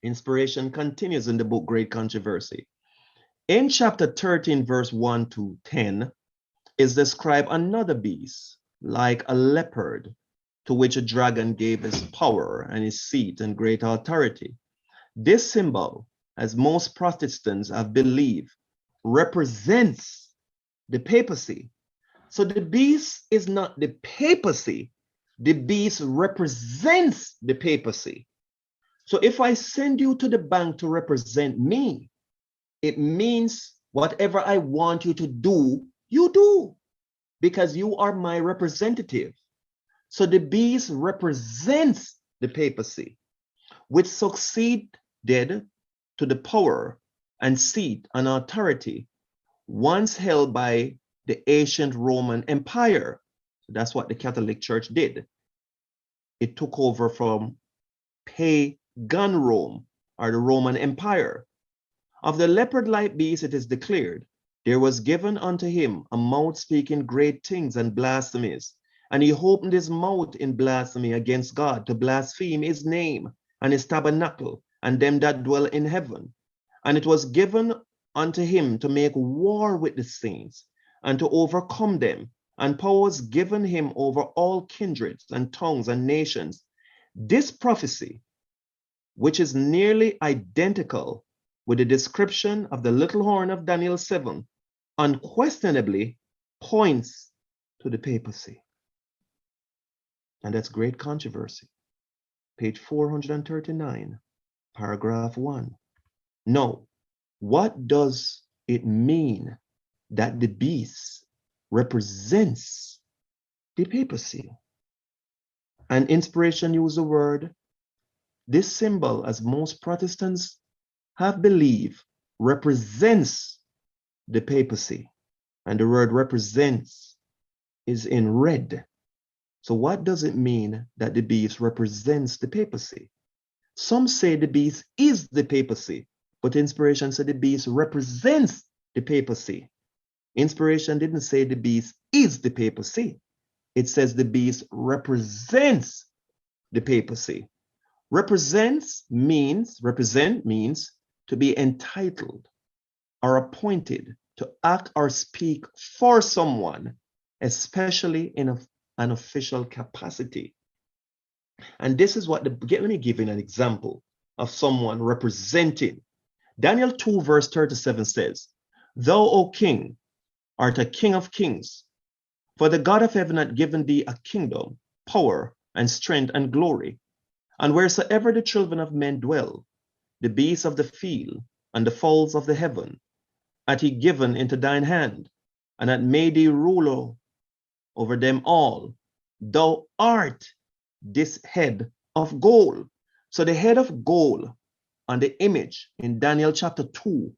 Inspiration continues in the book Great Controversy. In chapter 13, verse 1 to 10, is described another beast, like a leopard, to which a dragon gave his power and his seat and great authority. This symbol, as most Protestants have believed, represents the papacy. So the beast is not the papacy, the beast represents the papacy. So if I send you to the bank to represent me, it means whatever I want you to do, you do, because you are my representative. So the beast represents the papacy, which succeeded to the power and seat and authority once held by the ancient Roman Empire. So that's what the Catholic Church did. It took over from pagan Rome, or the Roman Empire. Of the leopard-like beast it is declared, there was given unto him a mouth speaking great things and blasphemies, and he opened his mouth in blasphemy against God, to blaspheme his name and his tabernacle and them that dwell in heaven. And it was given unto him to make war with the saints and to overcome them, and power was given him over all kindreds and tongues and nations. This prophecy, which is nearly identical with the description of the little horn of Daniel 7, unquestionably points to the papacy. And that's Great Controversy, page 439, paragraph 1. Now, what does it mean that the beast represents the papacy? And Inspiration used the word, this symbol, as most Protestants have believed, represents the papacy. And the word represents is in red. So what does it mean that the beast represents the papacy? Some say the beast is the papacy, but inspiration said the beast represents the papacy. Inspiration didn't say the beast is the papacy. It says the beast represents the papacy. Represent means to be entitled or appointed to act or speak for someone, especially in an official capacity. And this is what let me give you an example of someone representing. Daniel 2 verse 37 says, "Thou, O king, art a king of kings, for the God of heaven hath given thee a kingdom, power, and strength, and glory. And wheresoever the children of men dwell, the beasts of the field, and the fowls of the heaven, hath he given into thine hand, and hath made thee ruler over them all. Thou art this head of gold." So the head of gold on the image in Daniel chapter 2,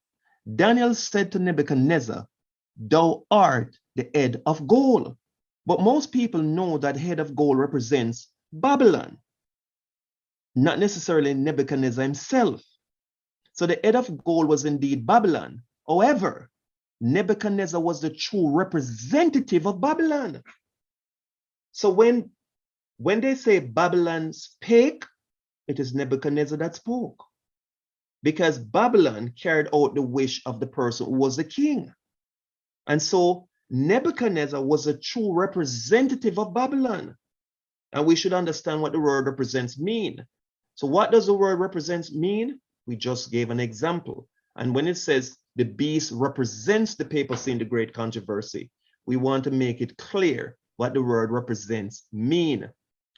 Daniel said to Nebuchadnezzar, "Thou art the head of gold." But most people know that head of gold represents Babylon, not necessarily Nebuchadnezzar himself. So the head of gold was indeed Babylon. However, Nebuchadnezzar was the true representative of Babylon. So when they say Babylon spake, it is Nebuchadnezzar that spoke, because Babylon carried out the wish of the person who was the king. And so Nebuchadnezzar was a true representative of Babylon. And we should understand what the word represents mean. So what does the word represents mean? We just gave an example. And when it says the beast represents the papacy in the great controversy, we want to make it clear what the word represents mean.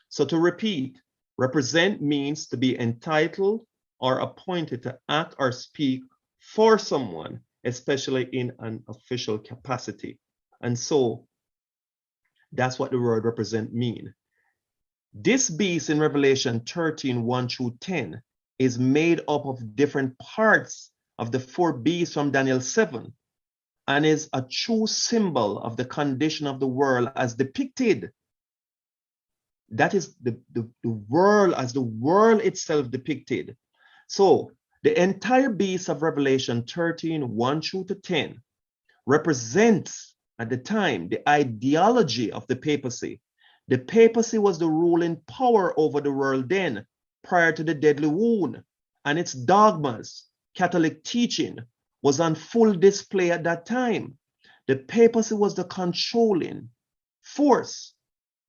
So to repeat, represent means to be entitled or appointed to act or speak for someone, especially in an official capacity. And so that's what the word represent mean. This beast in Revelation 13, 1 through 10 is made up of different parts of the four beasts from Daniel 7 and is a true symbol of the condition of the world as depicted. That is the world as the world itself depicted. So the entire beast of Revelation 13, 1 through to 10 represents at the time the ideology of the papacy. The papacy was the ruling power over the world then, prior to the deadly wound, and its dogmas, Catholic teaching, was on full display at that time. The papacy was the controlling force.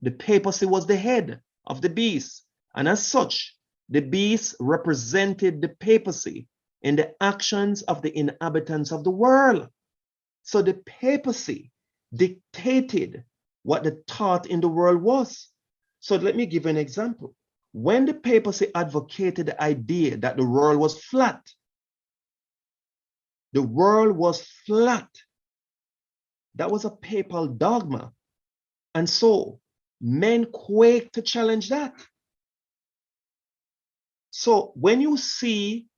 The papacy was the head of the beast, and as such, the beast represented the papacy in the actions of the inhabitants of the world. So the papacy dictated what the thought in the world was. So let me give you an example. When the papacy advocated the idea that the world was flat, that was a papal dogma. And so men quaked to challenge that. So when you see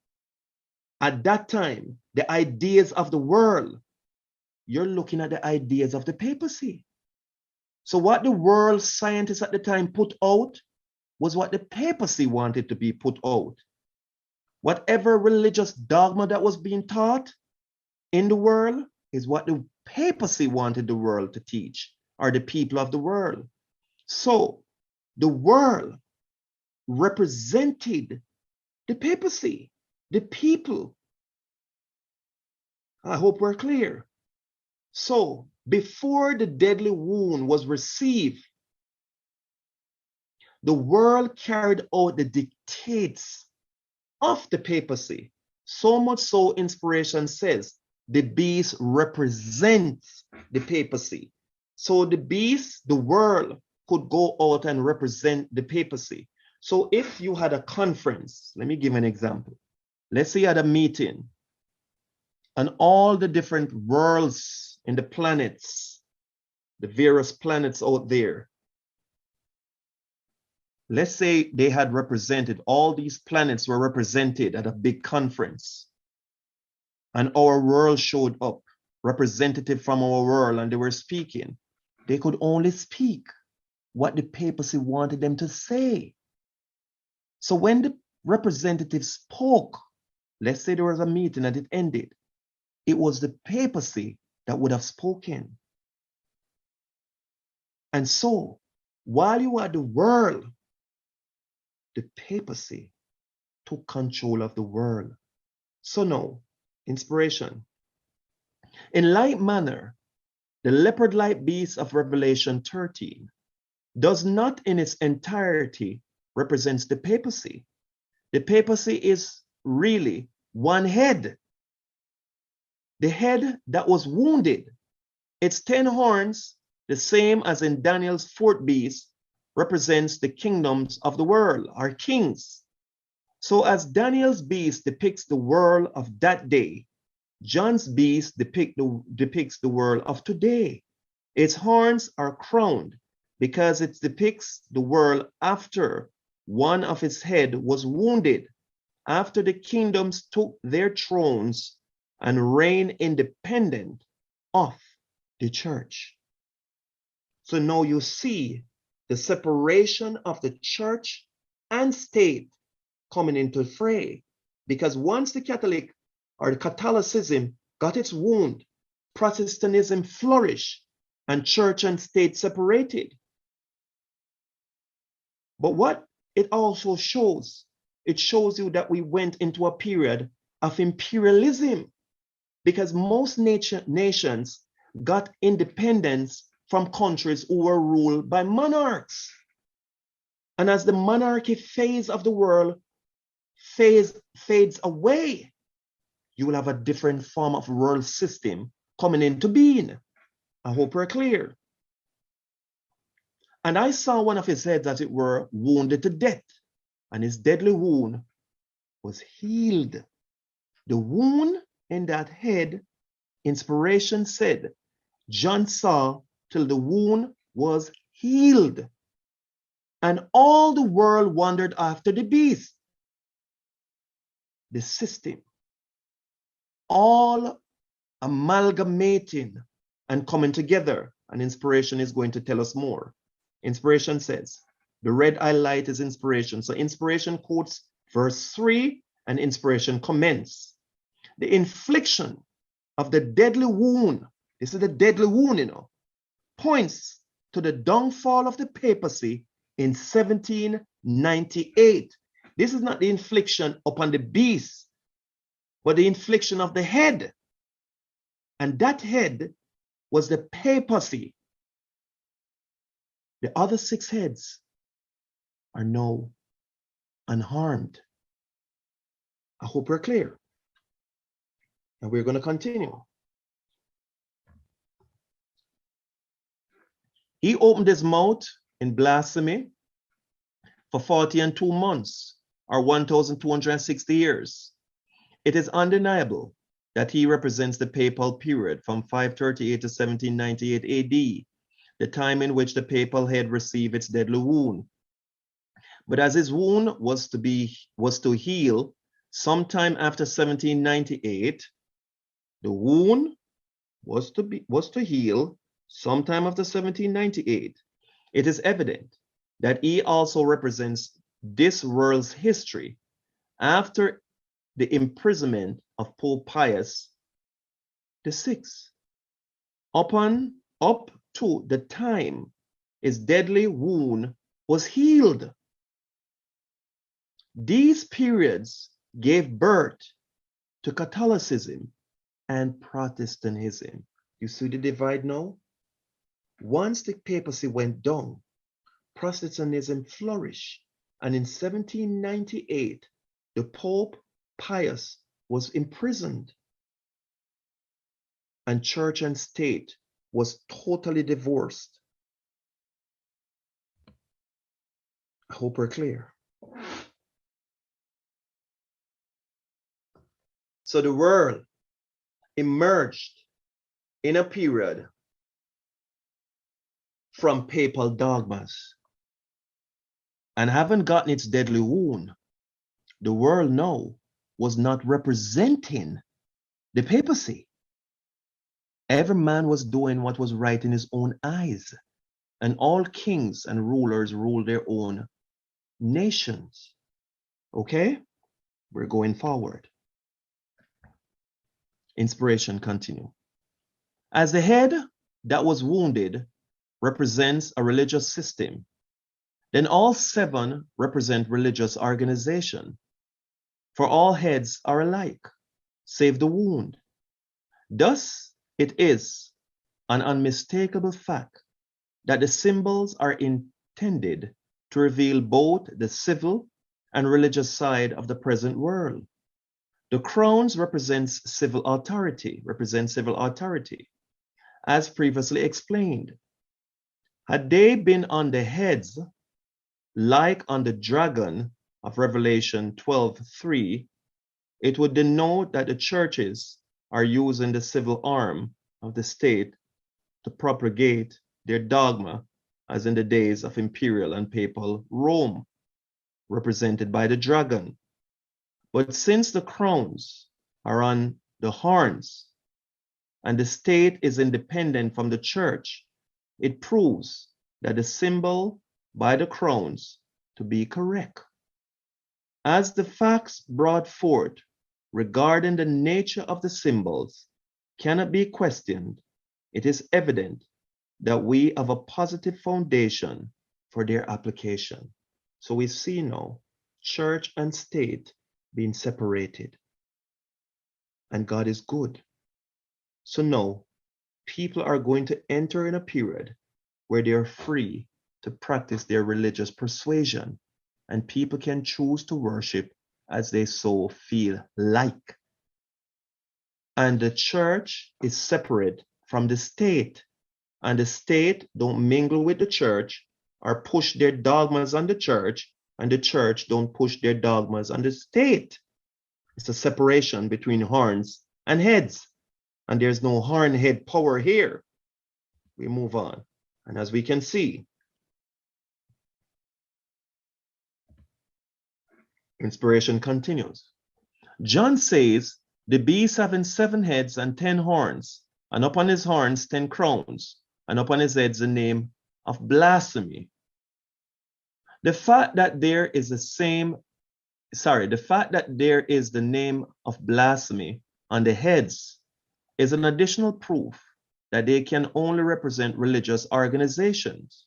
at that time the ideas of the world, you're looking at the ideas of the papacy. So what the world scientists at the time put out was what the papacy wanted to be put out. Whatever religious dogma that was being taught in the world is what the papacy wanted the world to teach, or the people of the world. So the world represented the papacy, the people. I hope we're clear. So before the deadly wound was received, the world carried out the dictates of the papacy. So much so, inspiration says the beast represents the papacy. So the beast, the world, could go out and represent the papacy. So if you had a conference, let me give an example. Let's say you had a meeting and all the different worlds in the planets, the various planets out there, let's say they had represented, all these planets were represented at a big conference, and our world showed up. representative from our world and they were speaking, they could only speak what the papacy wanted them to say. So when the representative spoke, let's say there was a meeting and it ended, it was the papacy that would have spoken. And so while you are the world, the papacy took control of the world. So now, inspiration. In like manner, the leopard-like beast of Revelation 13 does not in its entirety represents the papacy. The papacy is really one head. The head that was wounded. Its 10 horns, the same as in Daniel's fourth beast, represents the kingdoms of the world, our kings. So as Daniel's beast depicts the world of that day, John's beast depicts the world of today. Its horns are crowned because it depicts the world after one of its head was wounded, after the kingdoms took their thrones and reigned independent of the church. So now you see the separation of the church and state coming into fray, because once the Catholic or the Catholicism got its wound, Protestantism flourished and church and state separated. But what it also shows, it shows you that we went into a period of imperialism, because most nations got independence from countries who were ruled by monarchs. And as the monarchy phase of the world fades away, you will have a different form of world system coming into being. I hope we're clear. And I saw one of his heads, as it were, wounded to death, and his deadly wound was healed. The wound in that head, inspiration said, John saw till the wound was healed. And all the world wondered after the beast, the system, all amalgamating and coming together. And inspiration is going to tell us more. Inspiration says, the red highlight is inspiration. So inspiration quotes verse 3 and inspiration comments. The infliction of the deadly wound, this is the deadly wound, points to the downfall of the papacy in 1798. This is not the infliction upon the beast, but the infliction of the head. And that head was the papacy. The other 6 heads are now unharmed. I hope we're clear. And we're going to continue. He opened his mouth in blasphemy for 40 and 2 months, or 1,260 years. It is undeniable that he represents the papal period from 538 to 1798 AD, the time in which the papal head received its deadly wound. But as his wound was to heal sometime after 1798, the wound was to heal sometime after 1798. It is evident that he also represents this world's history after the imprisonment of Pope Pius VI, up to the time his deadly wound was healed. These periods gave birth to Catholicism and Protestantism. You see the divide now? Once the papacy went down, Protestantism flourished, and in 1798, the Pope Pius was imprisoned, and church and state was totally divorced. I hope we're clear. So the world emerged in a period from papal dogmas, and having gotten its deadly wound, the world now was not representing the papacy. Every man was doing what was right in his own eyes, and all kings and rulers ruled their own nations. Okay? We're going forward. Inspiration continue. As the head that was wounded represents a religious system, then all 7 represent religious organization. For all heads are alike, save the wound. Thus, it is an unmistakable fact that the symbols are intended to reveal both the civil and religious side of the present world. The crowns represent civil authority, as previously explained. Had they been on the heads, like on the dragon of Revelation 12:3, it would denote that the churches are using the civil arm of the state to propagate their dogma, as in the days of imperial and papal Rome, represented by the dragon. But since the crowns are on the horns and the state is independent from the church, it proves that the symbol by the crowns to be correct. As the facts brought forth regarding the nature of the symbols cannot be questioned, it is evident that we have a positive foundation for their application. So we see now church and state being separated. And God is good. So now people are going to enter in a period where they are free to practice their religious persuasion, and people can choose to worship as they so feel like. And the church is separate from the state, and the state don't mingle with the church or push their dogmas on the church, and the church don't push their dogmas on the state. It's a separation between horns and heads, and there's no horn head power here. We move on, and as we can see, inspiration continues. John says, the beast having 7 heads and 10 horns, and upon his horns 10 crowns, and upon his heads the name of blasphemy. The fact that there is the name of blasphemy on the heads is an additional proof that they can only represent religious organizations.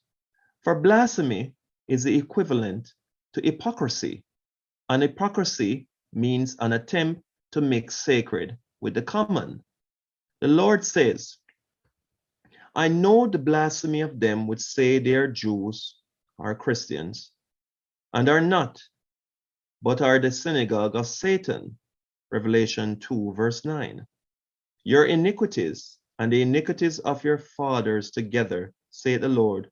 For blasphemy is the equivalent to hypocrisy, and hypocrisy means an attempt to mix sacred with the common. The Lord says, I know the blasphemy of them which say they are Jews or Christians, and are not, but are the synagogue of Satan. Revelation 2, verse 9. Your iniquities and the iniquities of your fathers together, saith the Lord,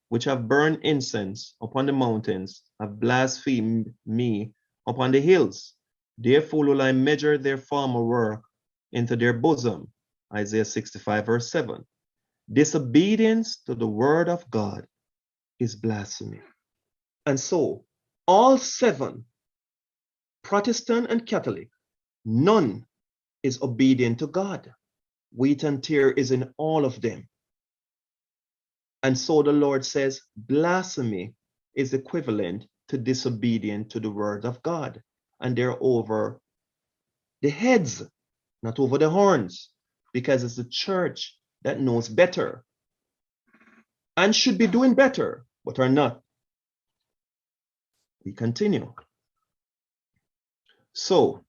which have burned incense upon the mountains, have blasphemed me upon the hills. Therefore will I measure their former work into their bosom. Isaiah 65, verse 7. Disobedience to the word of God is blasphemy. And so, all 7, Protestant and Catholic, none is obedient to God. Wheat and tear is in all of them. And so the Lord says blasphemy is equivalent to disobedient to the word of God. And they're over the heads, not over the horns, because it's the church that knows better and should be doing better, but are not. We continue. So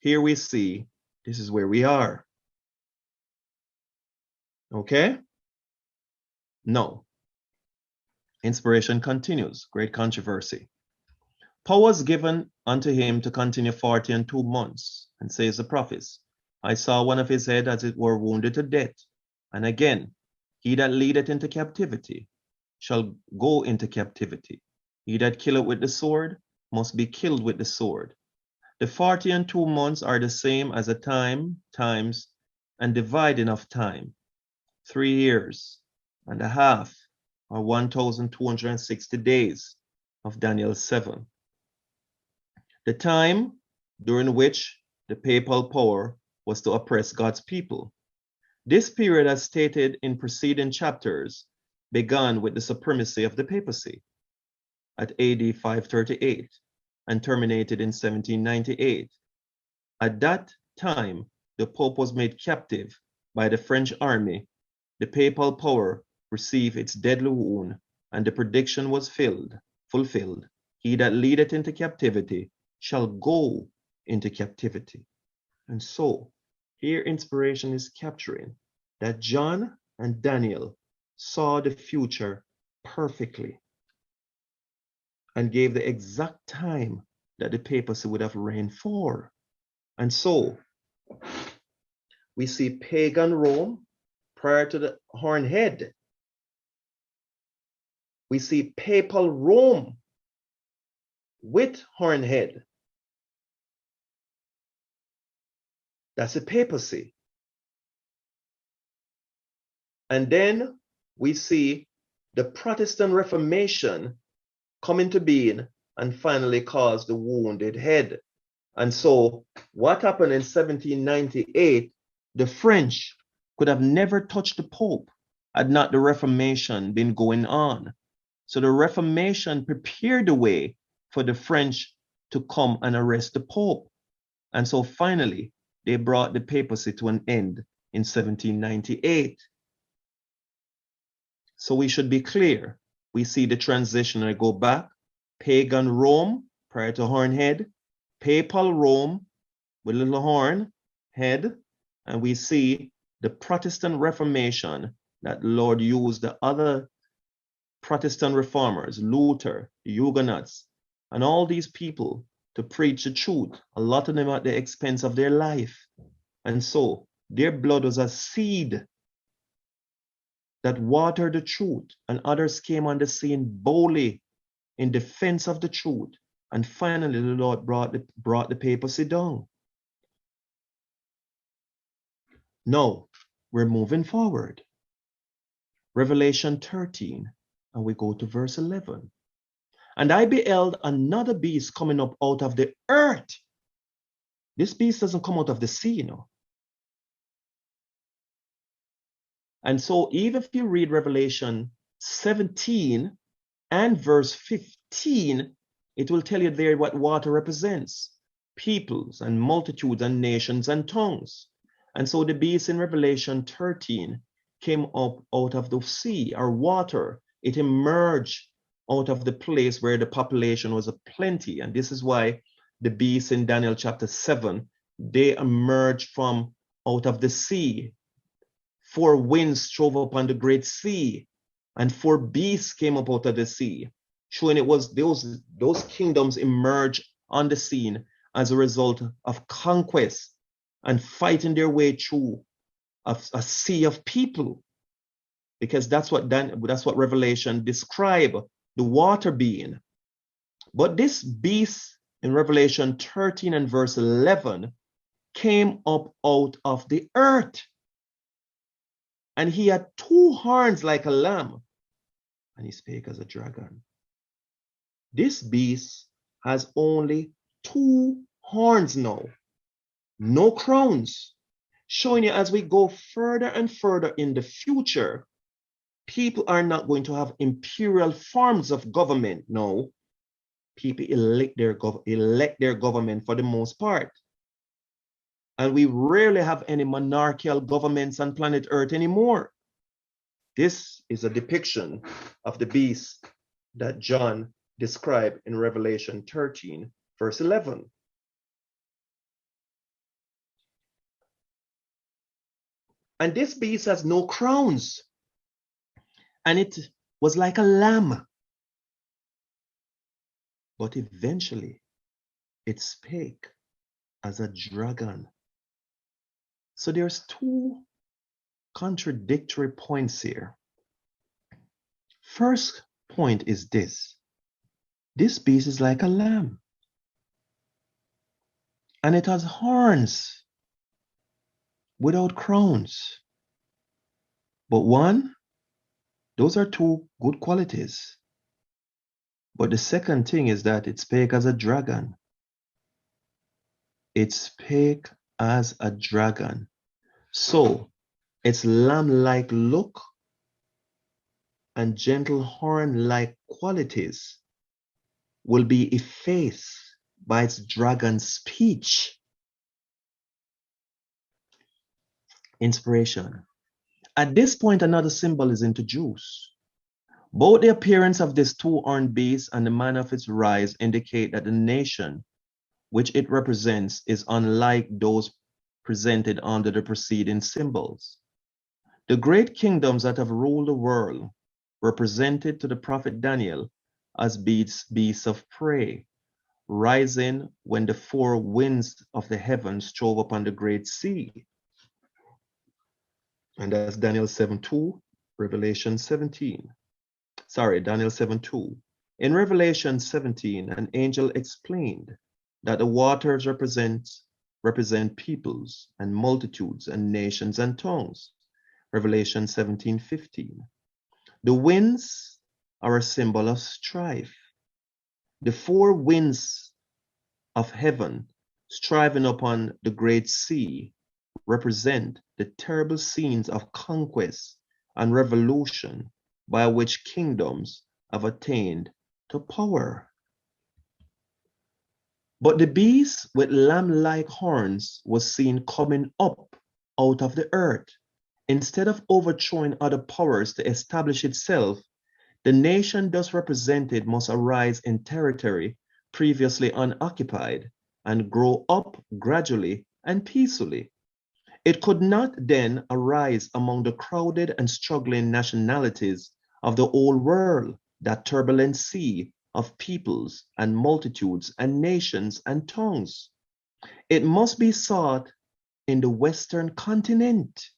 here we see this is where we are. Okay? No. Inspiration continues. Great controversy. Power was given unto him to continue 40 and 2 months, and says the prophets, I saw one of his head as it were wounded to death. And again, he that leadeth into captivity shall go into captivity. He that killeth with the sword must be killed with the sword. The 40 and 2 months are the same as the times, and dividing of time. 3 years and a half, or 1,260 days of Daniel 7. The time during which the papal power was to oppress God's people. This period, as stated in preceding chapters, began with the supremacy of the papacy at AD 538 and terminated in 1798. At that time, the Pope was made captive by the French army. The papal power received its deadly wound, and the prediction was fulfilled. He that leadeth into captivity shall go into captivity. And so, here inspiration is capturing that John and Daniel saw the future perfectly and gave the exact time that the papacy would have reigned for. And so, we see pagan Rome prior to the horned head. We see papal Rome with horned head. That's the papacy. And then we see the Protestant Reformation come into being and finally cause the wounded head. And so what happened in 1798, the French could have never touched the Pope had not the Reformation been going on. So the Reformation prepared the way for the French to come and arrest the Pope. And so finally, they brought the papacy to an end in 1798. So we should be clear. We see the transition. I go back. Pagan Rome prior to horned head. Papal Rome with little horn head. And we see the Protestant Reformation that the Lord used the other Protestant reformers, Luther, the Huguenots, and all these people to preach the truth, a lot of them at the expense of their life. And so their blood was a seed that watered the truth, and others came on the scene boldly in defense of the truth. And finally, the Lord brought the papacy down. Now, we're moving forward. Revelation 13, and we go to verse 11. And I beheld another beast coming up out of the earth. This beast doesn't come out of the sea, you know. And so even if you read Revelation 17 and verse 15, it will tell you there what water represents. Peoples and multitudes and nations and tongues. And so the beast in Revelation 13 came up out of the sea or water. It emerged out of the place where the population was aplenty. And this is why the beasts in Daniel chapter 7, they emerged from out of the sea. 4 winds strove upon the great sea, and 4 beasts came up out of the sea, showing it was those kingdoms emerged on the scene as a result of conquest and fighting their way through a sea of people, because that's what Revelation describes the water being. But this beast in Revelation 13 and verse 11 came up out of the earth. And he had 2 horns like a lamb, and he spake as a dragon. This beast has only 2 horns now, no crowns, showing you as we go further and further in the future, people are not going to have imperial forms of government. No, people elect their government for the most part. And we rarely have any monarchical governments on planet Earth anymore. This is a depiction of the beast that John described in Revelation 13, verse 11. And this beast has no crowns, and it was like a lamb. But eventually, it spake as a dragon. So there's 2 contradictory points here. First point is this. This beast is like a lamb. And it has horns without crowns. But those are 2 good qualities. But the second thing is that it spake as a dragon. It spake as a dragon. So its lamb-like look and gentle horn-like qualities will be effaced by its dragon speech. Inspiration. At this point, another symbol is introduced. Both the appearance of this two-horned beast and the manner of its rise indicate that the nation which it represents is unlike those presented under the preceding symbols. The great kingdoms that have ruled the world were presented to the prophet Daniel as beasts of prey, rising when the four winds of the heavens strove upon the great sea. And that's Daniel 7:2, Revelation 17. Daniel 7:2. In Revelation 17, an angel explained that the waters represent peoples and multitudes and nations and tongues. Revelation 17:15. The winds are a symbol of strife. The four winds of heaven striving upon the great sea represent the terrible scenes of conquest and revolution by which kingdoms have attained to power. But the beast with lamb-like horns was seen coming up out of the earth. Instead of overthrowing other powers to establish itself, the nation thus represented must arise in territory previously unoccupied and grow up gradually and peacefully. It could not then arise among the crowded and struggling nationalities of the old world, that turbulent sea of peoples and multitudes and nations and tongues. It must be sought in the Western continent.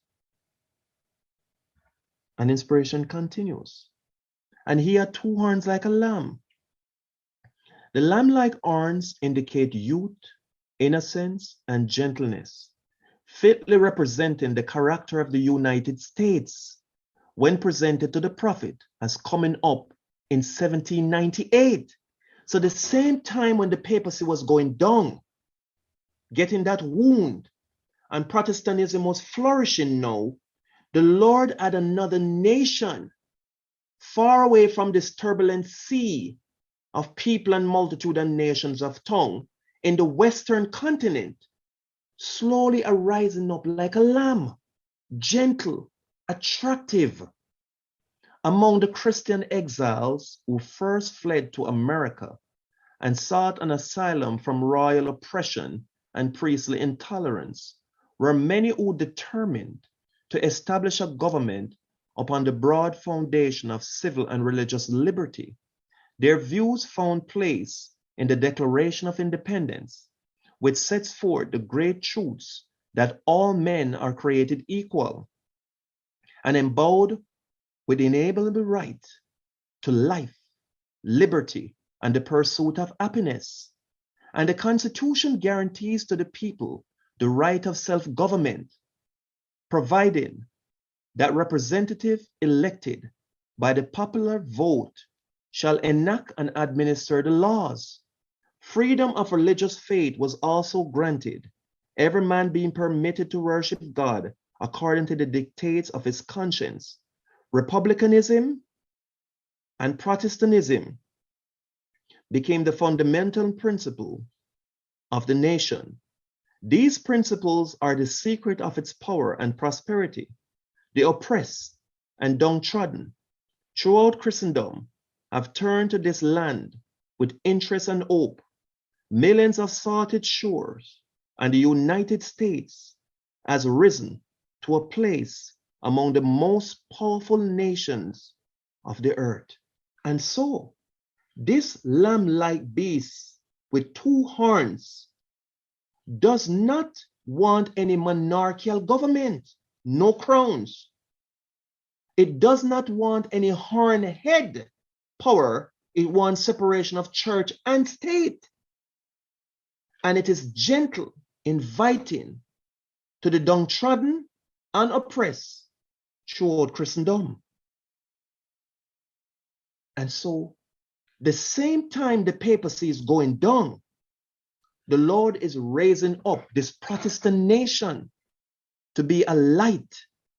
And inspiration continues. And he had two horns like a lamb. The lamb-like horns indicate youth, innocence, and gentleness, fitly representing the character of the United States when presented to the prophet as coming up in 1798. So the same time when the papacy was going down, getting that wound, and Protestantism was flourishing now, the Lord had another nation far away from this turbulent sea of people and multitude and nations of tongue in the Western continent, slowly arising up like a lamb, gentle, attractive. Among the Christian exiles who first fled to America and sought an asylum from royal oppression and priestly intolerance were many who determined to establish a government upon the broad foundation of civil and religious liberty. Their views found place in the Declaration of Independence, which sets forth the great truths that all men are created equal and endowed with inalienable right to life, liberty, and the pursuit of happiness. And the Constitution guarantees to the people the right of self-government, providing that representative elected by the popular vote shall enact and administer the laws. Freedom of religious faith was also granted, every man being permitted to worship God according to the dictates of his conscience. Republicanism and Protestantism became the fundamental principle of the nation. These principles are the secret of its power and prosperity. The oppressed and downtrodden throughout Christendom have turned to this land with interest and hope. Millions have sought its shores, and the United States has risen to a place among the most powerful nations of the earth. And so, this lamb-like beast with two horns does not want any monarchical government, no crowns. It does not want any horn head power. It wants separation of church and state. And it is gentle, inviting to the downtrodden and oppressed throughout Christendom. And so, the same time the papacy is going down, the Lord is raising up this Protestant nation to be a light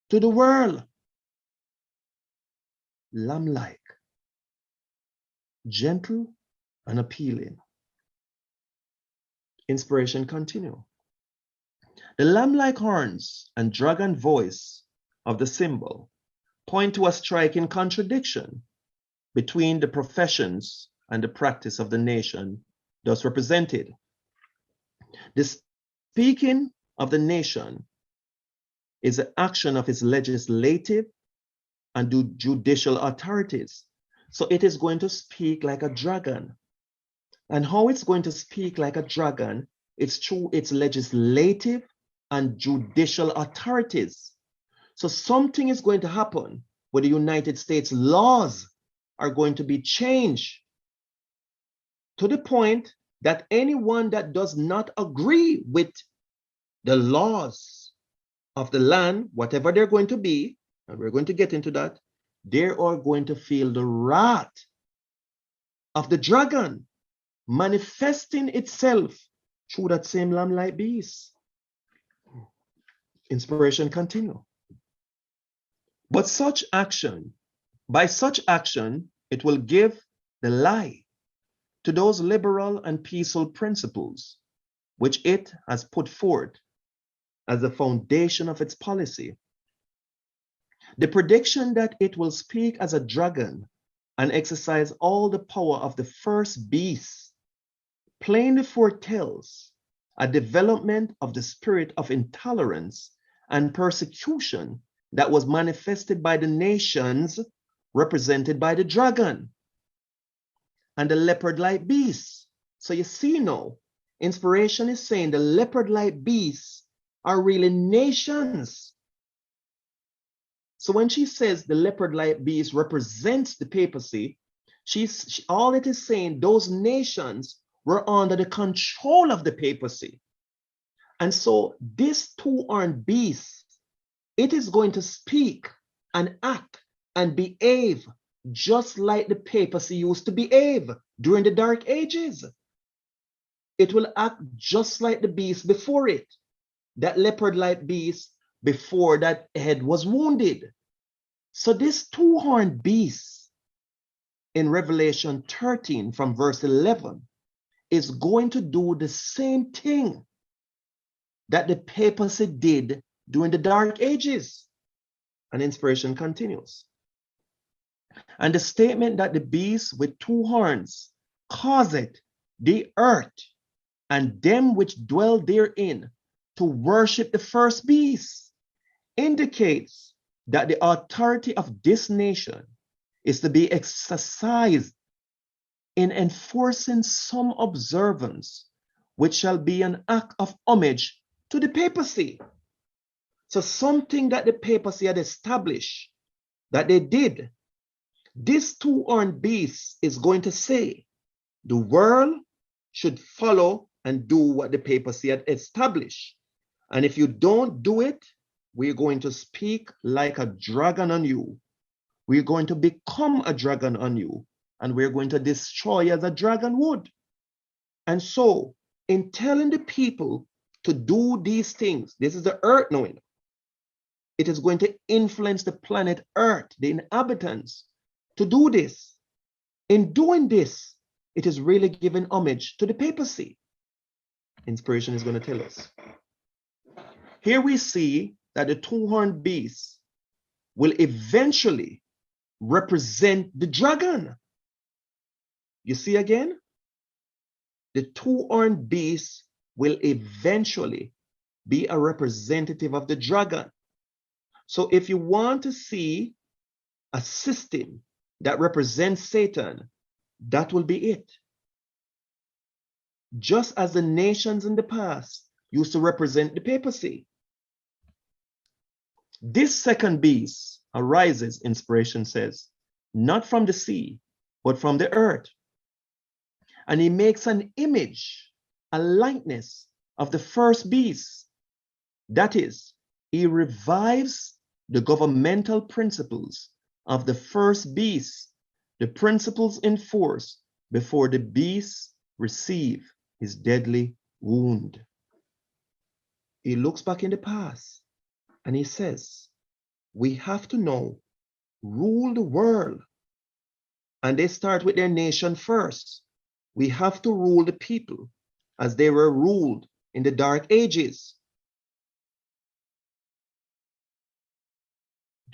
to the world. Lamb-like, gentle and appealing. Inspiration continue. The lamb-like horns and dragon voice of the symbol point to a striking contradiction between the professions and the practice of the nation thus represented. The speaking of the nation is the action of its legislative and judicial authorities. So it is going to speak like a dragon. And how it's going to speak like a dragon, it's through its legislative and judicial authorities. So something is going to happen where the United States laws are going to be changed to the point that anyone that does not agree with the laws of the land, whatever they're going to be, and we're going to get into that, they are going to feel the wrath of the dragon manifesting itself through that same lamb-like beast. Inspiration continue. But by such action, it will give the lie to those liberal and peaceful principles which it has put forth as the foundation of its policy. The prediction that it will speak as a dragon and exercise all the power of the first beast plainly foretells a development of the spirit of intolerance and persecution that was manifested by the nations represented by the dragon and the leopard-like beasts. So you see now, inspiration is saying the leopard-like beasts are really nations. So when she says the leopard-like beast represents the papacy, all it is saying, those nations were under the control of the papacy. And so this two-horned beast, it is going to speak and act and behave just like the papacy used to behave during the Dark Ages. It will act just like the beast before it, that leopard-like beast before that head was wounded. So this two-horned beast in Revelation 13 from verse 11 is going to do the same thing that the papacy did during the Dark Ages. And inspiration continues. And the statement that the beast with two horns causeth the earth and them which dwell therein to worship the first beast indicates that the authority of this nation is to be exercised in enforcing some observance which shall be an act of homage to the papacy. So something that the papacy had established that they did, this two-horned beast is going to say the world should follow and do what the papacy had established. And if you don't do it, we're going to speak like a dragon on you. We're going to become a dragon on you, and we're going to destroy as a dragon would. And so, in telling the people to do these things, this is the earth knowing, it is going to influence the planet Earth, the inhabitants, to do this. In doing this, it is really giving homage to the papacy. Inspiration is going to tell us. Here we see that the two-horned beast will eventually represent the dragon. You see again? The two-horned beast will eventually be a representative of the dragon. So if you want to see a system that represents Satan, that will be it. Just as the nations in the past used to represent the papacy. This second beast arises, inspiration says, not from the sea, but from the earth. And he makes an image, a likeness of the first beast. That is, he revives the governmental principles of the first beast, the principles in force before the beast receive his deadly wound. He looks back in the past and he says, we have to now rule the world. And they start with their nation first. We have to rule the people as they were ruled in the Dark Ages.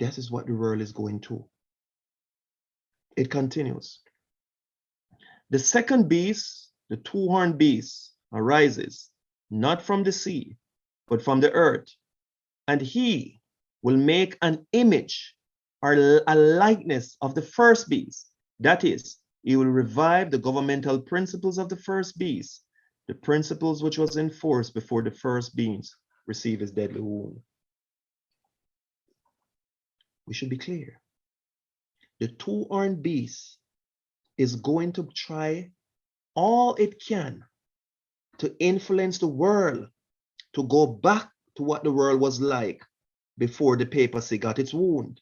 That is what the world is going to. It continues. The second beast, the two-horned beast, arises not from the sea, but from the earth. And he will make an image or a likeness of the first beast. That is, he will revive the governmental principles of the first beast, the principles which was in force before the first beast received his deadly wound. We should be clear. The two-horned beast is going to try all it can to influence the world to go back to what the world was like before the papacy got its wound.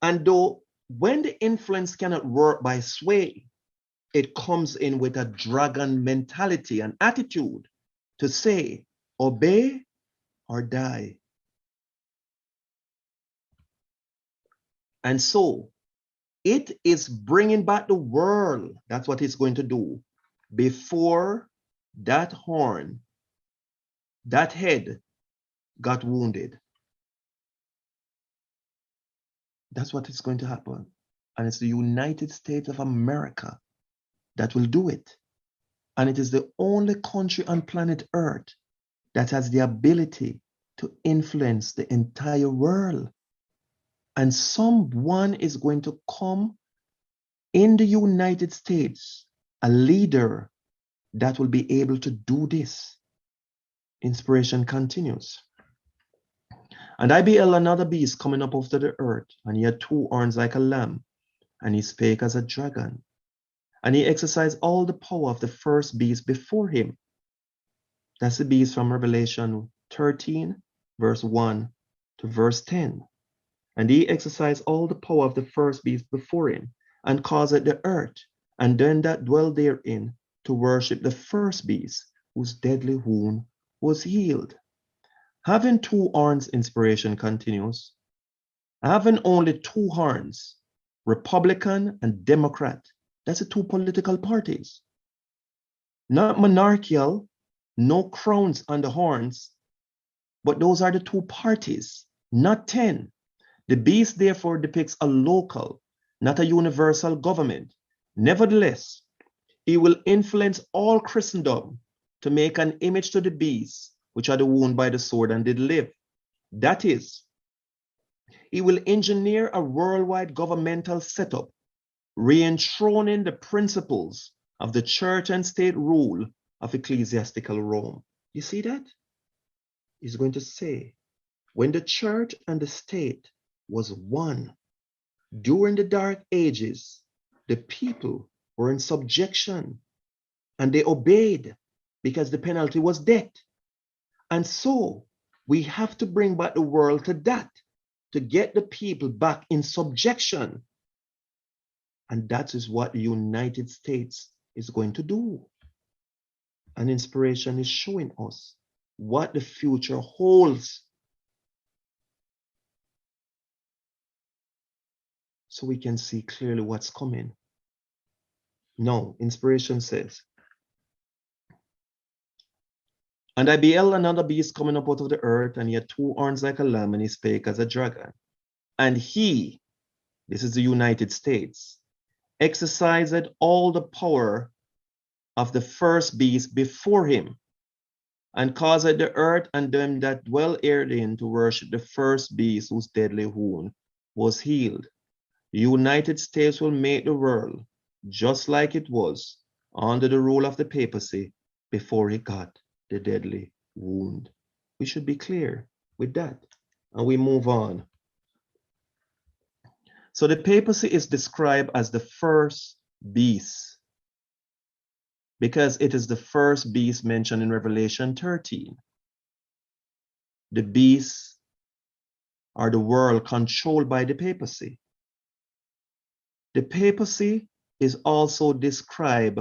And though when the influence cannot work by sway, it comes in with a dragon mentality and attitude to say, obey or die. And so it is bringing back the world. That's what it's going to do before that horn, that head got wounded. That's what is going to happen. And it's the United States of America that will do it. And it is the only country on planet Earth that has the ability to influence the entire world. And someone is going to come in the United States, a leader that will be able to do this. Inspiration continues. And I beheld another beast coming up out of the earth, and he had two horns like a lamb, and he spake as a dragon. And he exercised all the power of the first beast before him. That's the beast from Revelation 13, verse 1 to verse 10. And he exercised all the power of the first beast before him, and caused the earth, and them that dwell therein, to worship the first beast, whose deadly wound was healed. Having two horns, inspiration continues. Having only two horns, Republican and Democrat, that's the two political parties. Not monarchical, no crowns on the horns, but those are the two parties, not 10. The beast therefore depicts a local, not a universal government. Nevertheless, he will influence all Christendom to make an image to the beast, which had a wound by the sword and did live. That is, he will engineer a worldwide governmental setup, re-enthroning the principles of the church and state rule of ecclesiastical Rome. You see that? He's going to say, when the church and the state was one, during the Dark Ages, the people were in subjection and they obeyed because the penalty was death. And so we have to bring back the world to that, to get the people back in subjection. And that is what the United States is going to do. And inspiration is showing us what the future holds. So we can see clearly what's coming. Now, inspiration says, and I beheld another beast coming up out of the earth, and he had two horns like a lamb, and he spake as a dragon. And he, this is the United States, exercised all the power of the first beast before him, and caused the earth and them that dwell therein to worship the first beast, whose deadly wound was healed. The United States will make the world just like it was under the rule of the papacy before it got the deadly wound. We should be clear with that. And we move on. So the papacy is described as the first beast because it is the first beast mentioned in Revelation 13. The beasts are the world controlled by the papacy. The papacy is also described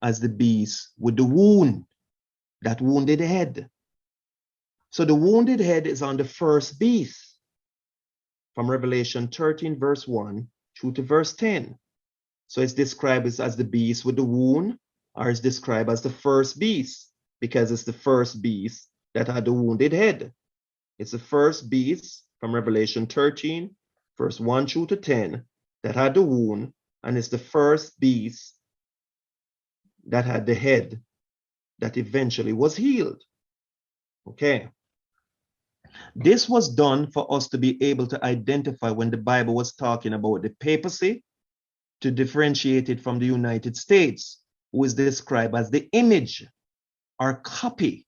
as the beast with the wound, that wounded head. So the wounded head is on the first beast. from Revelation 13, verse 1 through to verse 10. So it's described as the beast with the wound, or it's described as the first beast, because it's the first beast that had the wounded head. It's the first beast from Revelation 13, verse 1 through to 10, that had the wound, and it's the first beast that had the head that eventually was healed. Okay. This was done for us to be able to identify when the Bible was talking about the papacy, to differentiate it from the United States, who is described as the image or copy.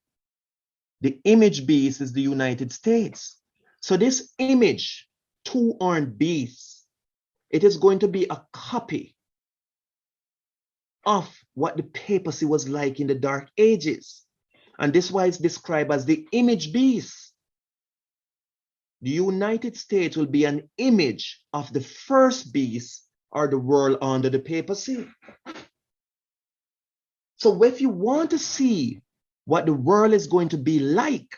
The image beast is the United States. So this image, two-horned beast, it is going to be a copy of what the papacy was like in the Dark Ages. And this is why it's described as the image beast. The United States will be an image of the first beast, or the world under the papacy. So if you want to see what the world is going to be like,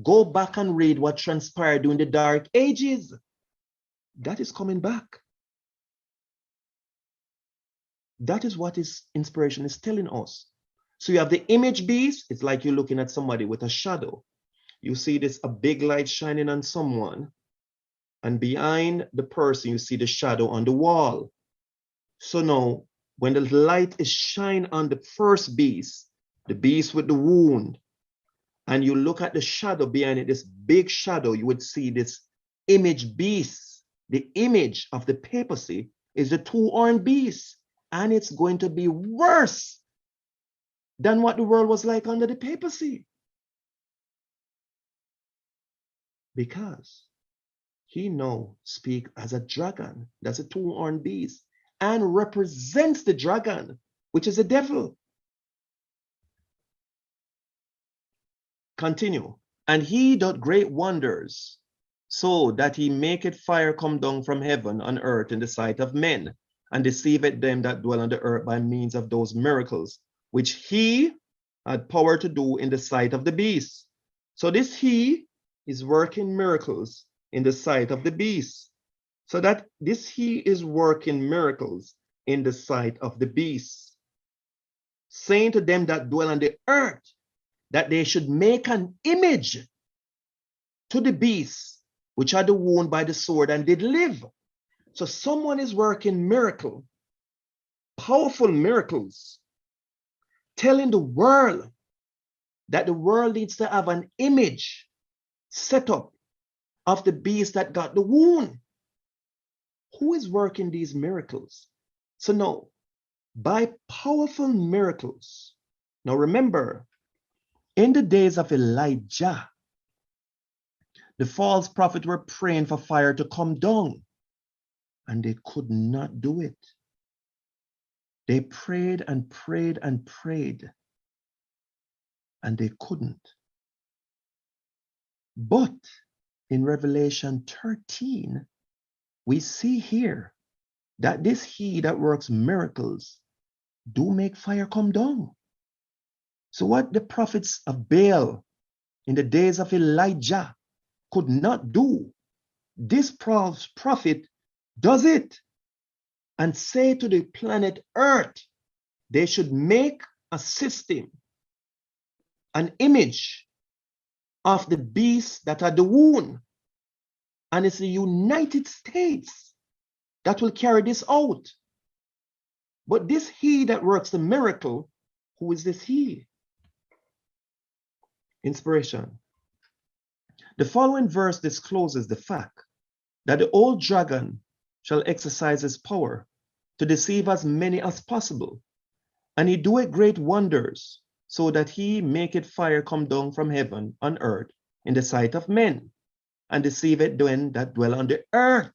go back and read what transpired during the Dark Ages. That is coming back. That is what his inspiration is telling us. So you have the image beast. It's like you're looking at somebody with a shadow. You see this, a big light shining on someone, and behind the person, you see the shadow on the wall. So now, when the light is shining on the first beast, the beast with the wound, and you look at the shadow behind it, this big shadow, you would see this image beast. The image of the papacy is the two-horned beast, and it's going to be worse than what the world was like under the papacy. Because he now speaks as a dragon, that's a two-horned beast, and represents the dragon, which is the devil. Continue. And he doth great wonders, so that he maketh fire come down from heaven on earth in the sight of men, and deceiveth them that dwell on the earth by means of those miracles, which he had power to do in the sight of the beast. So this he is working miracles in the sight of the beast. So that this he is working miracles in the sight of the beast, saying to them that dwell on the earth, that they should make an image to the beast, which had the wound by the sword and did live. So someone is working miracle, powerful miracles, telling the world that the world needs to have an image set up of the beast that got the wound. Who is working these miracles? So now, by powerful miracles, now remember, in the days of Elijah, the false prophets were praying for fire to come down, and they could not do it. They prayed and prayed and prayed, and they couldn't. But in Revelation 13, we see here that this he that works miracles do make fire come down. So what the prophets of Baal in the days of Elijah could not do, this prophet does it, and say to the planet Earth, they should make a system, an image of the beast that had the wound. And it's the United States that will carry this out. But this he that works the miracle, who is this he? Inspiration. The following verse discloses the fact that the old dragon shall exercise his power to deceive as many as possible, and he doeth great wonders, so that he maketh fire come down from heaven on earth in the sight of men, and deceiveth them that dwell on the earth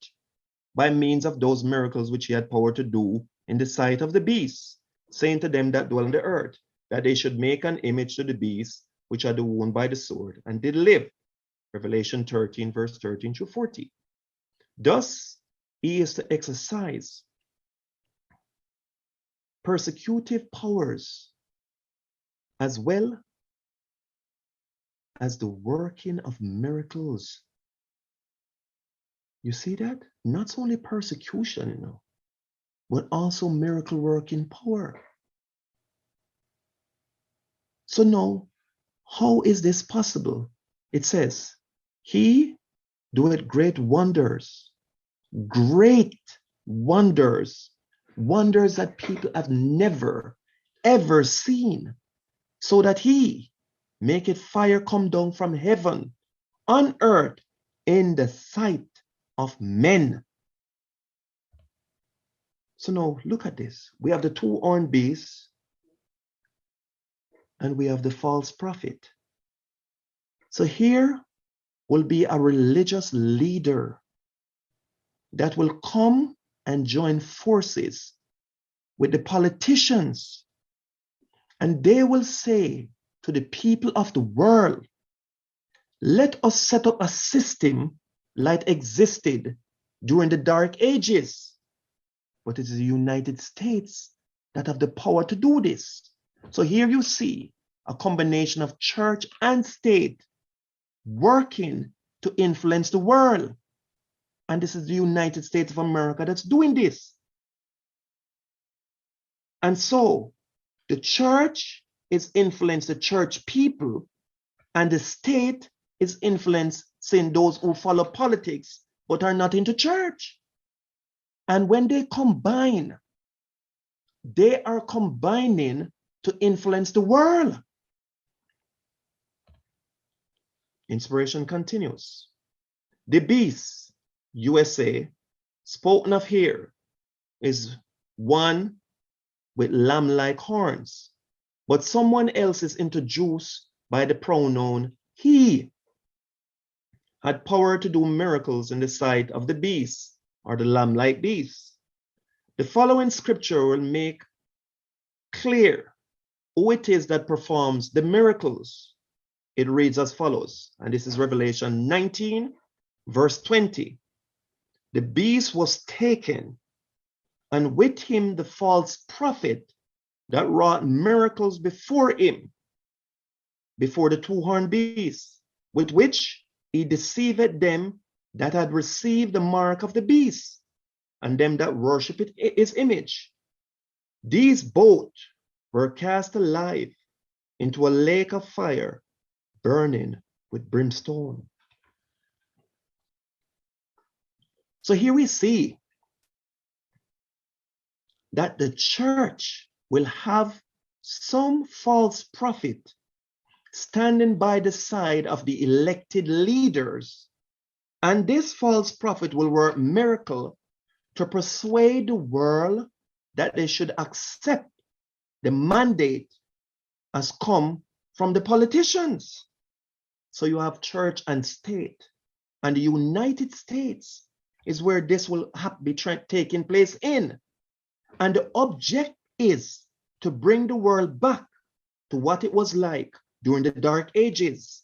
by means of those miracles which he had power to do in the sight of the beast, saying to them that dwell on the earth, that they should make an image to the beast which had the wound by the sword, and did live. Revelation 13, verse 13 through 40. Thus, he is to exercise persecutive powers as well as the working of miracles. You see that? Not only persecution, but also miracle working power. So now, how is this possible? It says, he doeth great wonders wonders that people have never, ever seen, so that he maketh fire come down from heaven on earth in the sight of men. So now look at this. We have the two-horned beast and we have the false prophet. So here will be a religious leader that will come and join forces with the politicians, and they will say to the people of the world, let us set up a system like existed during the Dark Ages. But it is the United States that have the power to do this. So here you see a combination of church and state working to influence the world. And this is the United States of America that's doing this. And so the church is influencing the church people, and the state is influencing those who follow politics but are not into church. And when they combine, they are combining to influence the world. Inspiration continues. The beast, USA, spoken of here, is one with lamb-like horns, but someone else is introduced by the pronoun he, had power to do miracles in the sight of the beast, or the lamb-like beast. The following scripture will make clear who it is that performs the miracles. It reads as follows, and this is Revelation 19, verse 20. The beast was taken, and with him the false prophet that wrought miracles before him, before the two-horned beast, with which he deceived them that had received the mark of the beast, and them that worship his image. These both were cast alive into a lake of fire, burning with brimstone. So here we see that the church will have some false prophet standing by the side of the elected leaders. And this false prophet will work miracle to persuade the world that they should accept the mandate as come from the politicians. So you have church and state, and the United States is where this will be taking place in. And the object is to bring the world back to what it was like during the Dark Ages.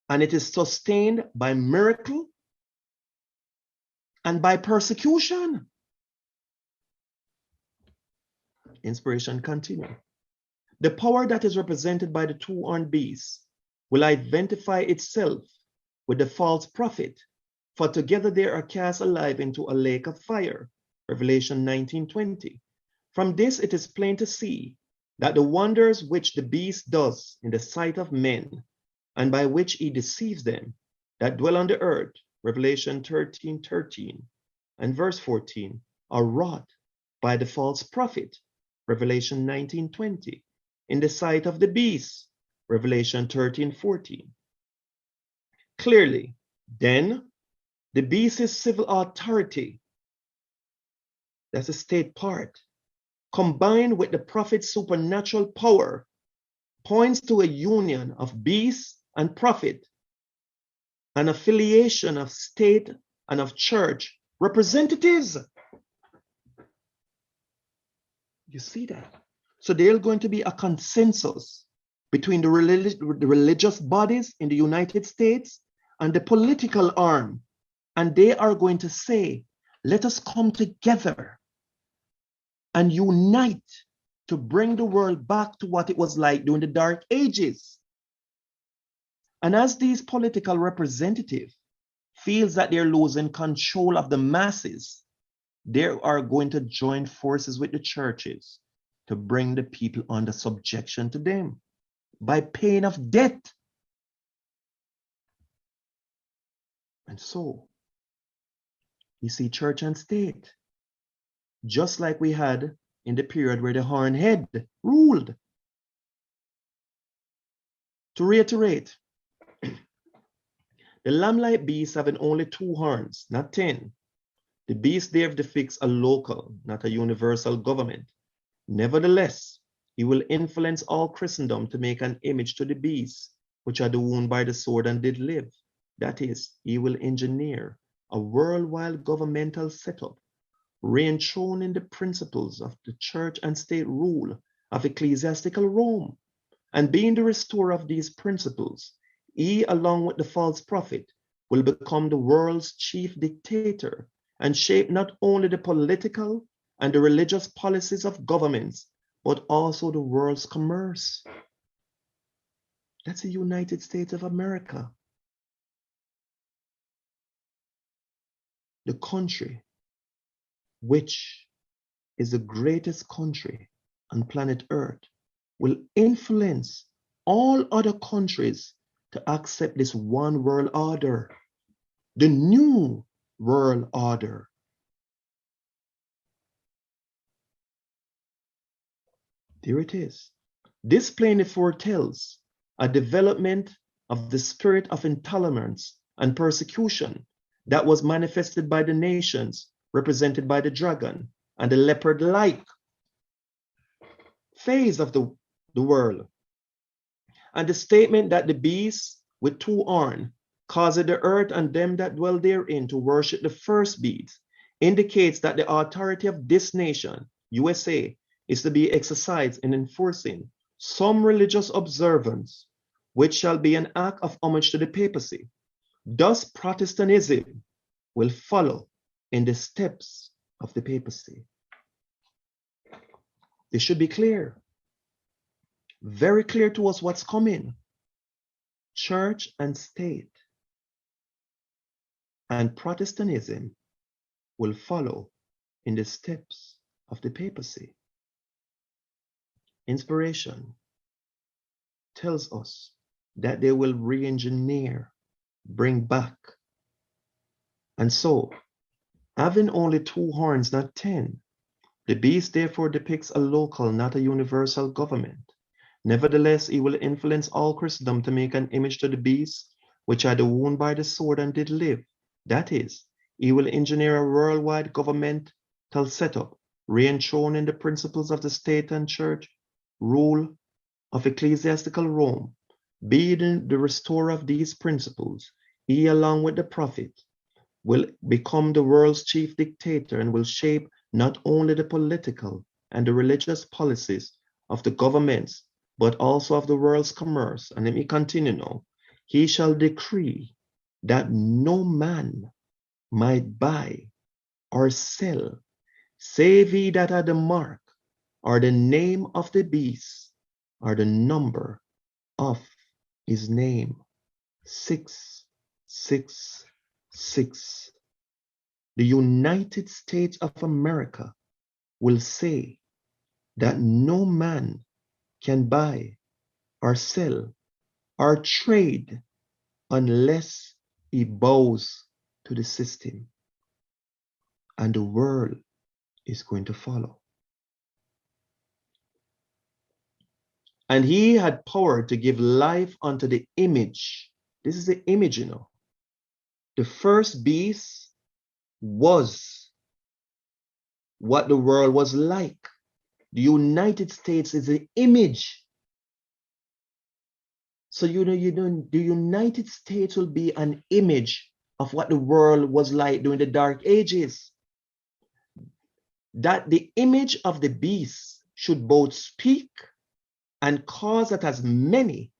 And it is sustained by miracle and by persecution. Inspiration continue. The power that is represented by the two-horned beast will identify itself with the false prophet, for together they are cast alive into a lake of fire. Revelation 19:20. From this it is plain to see that the wonders which the beast does in the sight of men, and by which he deceives them that dwell on the earth, Revelation 13:13 and verse 14, are wrought by the false prophet, Revelation 19:20, in the sight of the beast, Revelation 13:14. Clearly, then, the beast's civil authority, that's the state part, combined with the prophet's supernatural power, points to a union of beast and prophet, an affiliation of state and of church representatives. You see that? So there's going to be a consensus between the religious bodies in the United States and the political arm. And they are going to say, let us come together and unite to bring the world back to what it was like during the Dark Ages. And as these political representatives, feels that they're losing control of the masses, they are going to join forces with the churches to bring the people under subjection to them by pain of death. And so we see church and state, just like we had in the period where the horned head ruled. To reiterate, the lamb-like beast having only 2 horns, not 10. The beast there depicts a local, not a universal government. Nevertheless, he will influence all Christendom to make an image to the beast, which had wound by the sword and did live. That is, he will engineer a worldwide governmental setup, re-enthroning the principles of the church and state rule of ecclesiastical Rome. And being the restorer of these principles, he, along with the false prophet, will become the world's chief dictator and shape not only the political and the religious policies of governments, but also the world's commerce. That's the United States of America. The country which is the greatest country on planet Earth will influence all other countries to accept this one world order, the new world order. There it is. This plainly foretells a development of the spirit of intolerance and persecution that was manifested by the nations represented by the dragon and the leopard-like phase of the world. And the statement that the beast with 2 horns caused the earth and them that dwell therein to worship the first beast indicates that the authority of this nation, USA, is to be exercised in enforcing some religious observance, which shall be an act of homage to the papacy. Thus, Protestantism will follow in the steps of the papacy. This should be clear, very clear to us what's coming. Church and state and Protestantism will follow in the steps of the papacy. Inspiration tells us that they will re-engineer, bring back. And so, having only 2 horns, not 10, the beast therefore depicts a local, not a universal government. Nevertheless, he will influence all Christendom to make an image to the beast, which had a wound by the sword and did live. That is, he will engineer a worldwide governmental setup, re-enthroning the principles of the state and church rule of ecclesiastical Rome. Being the restorer of these principles, he, along with the prophet, will become the world's chief dictator and will shape not only the political and the religious policies of the governments, but also of the world's commerce. And let me continue now. He shall decree that no man might buy or sell, save he that had the mark, or the name of the beast, or the number of his name. 666. The United States of America will say that no man can buy or sell or trade unless he bows to the system. And the world is going to follow. And he had power to give life unto the image. This is the image, you know. The first beast was what the world was like. The United States is the image. So the United States will be an image of what the world was like during the Dark Ages. That the image of the beast should both speak and cause that as many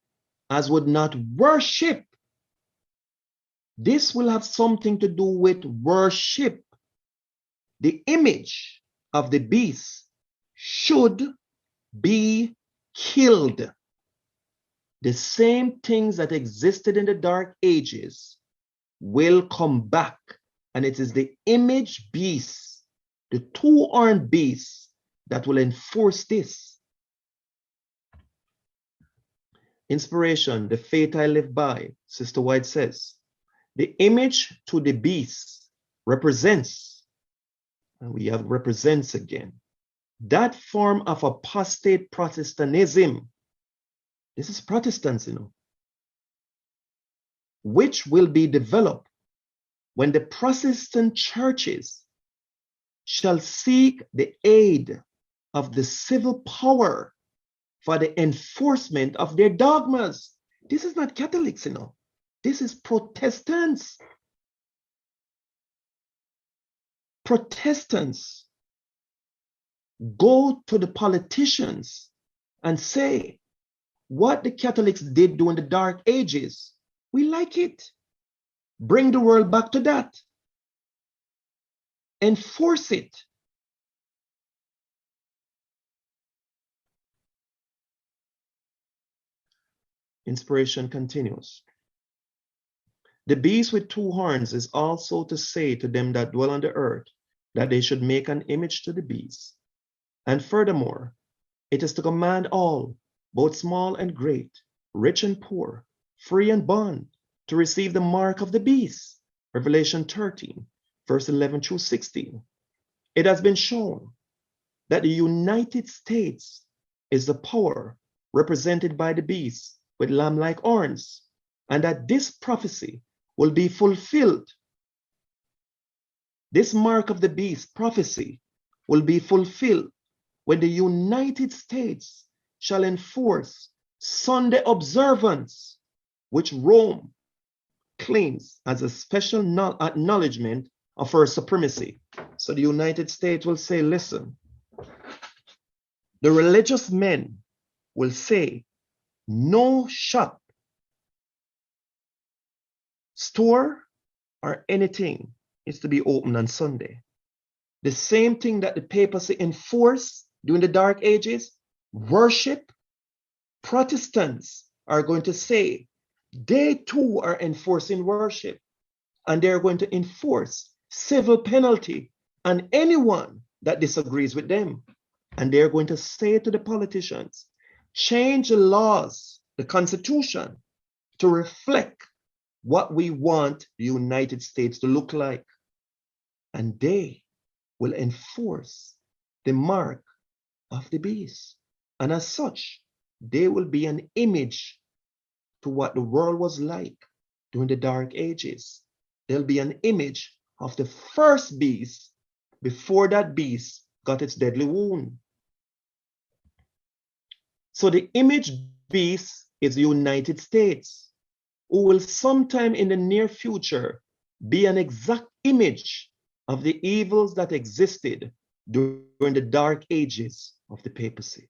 as would not worship. This will have something to do with worship. The image of the beast should be killed. The same things that existed in the Dark Ages will come back, and it is the image beast, the two-horned beast, that will enforce this. Inspiration, the faith I live by, Sister White says, the image to the beast represents, and we have represents again, that form of apostate Protestantism. This is Protestants, which will be developed when the Protestant churches shall seek the aid of the civil power for the enforcement of their dogmas. This is not Catholics, This is Protestants. Protestants go to the politicians and say, what the Catholics did during the Dark Ages, we like it. Bring the world back to that. Enforce it. Inspiration continues. The beast with two horns is also to say to them that dwell on the earth that they should make an image to the beast. And furthermore, it is to command all, both small and great, rich and poor, free and bond, to receive the mark of the beast. Revelation 13, verse 11 through 16. It has been shown that the United States is the power represented by the beast with lamb-like horns, and that this prophecy will be fulfilled. This mark of the beast prophecy will be fulfilled when the United States shall enforce Sunday observance, which Rome claims as a special acknowledgement of her supremacy. So the United States will say, listen, the religious men will say, no shop, store, or anything is to be open on Sunday. The same thing that the papacy enforced during the Dark Ages, worship, Protestants are going to say, they too are enforcing worship, and they're going to enforce civil penalty on anyone that disagrees with them. And they're going to say to the politicians, change the laws, the Constitution, to reflect what we want the United States to look like. And they will enforce the mark of the beast. And as such, they will be an image to what the world was like during the Dark Ages. They'll be an image of the first beast before that beast got its deadly wound. So the image beast is the United States, who will sometime in the near future be an exact image of the evils that existed during the Dark Ages of the papacy.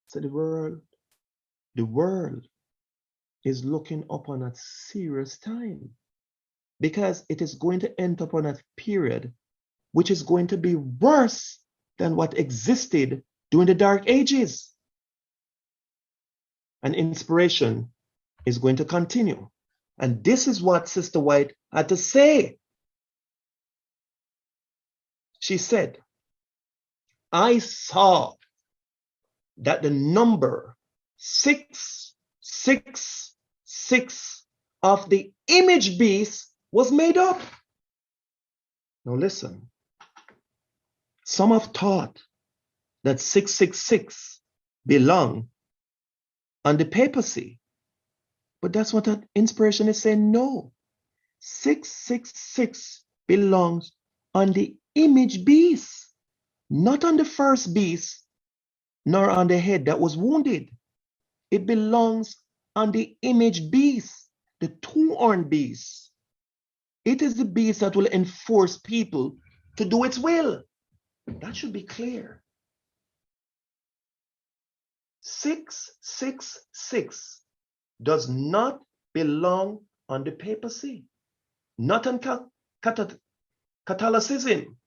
So the world is looking upon a serious time, because it is going to end up on a period which is going to be worse than what existed during the Dark Ages. And inspiration is going to continue. And this is what Sister White had to say. She said, I saw that the number 666 of the image beast was made up. Now listen, some have thought that 666 belong on the papacy, but that's what that inspiration is saying. No, 666 belongs on the image beast, not on the first beast, nor on the head that was wounded. It belongs on the image beast, the two-horned beast. It is the beast that will enforce people to do its will. That should be clear. 666 does not belong on the papacy, not on Catholicism.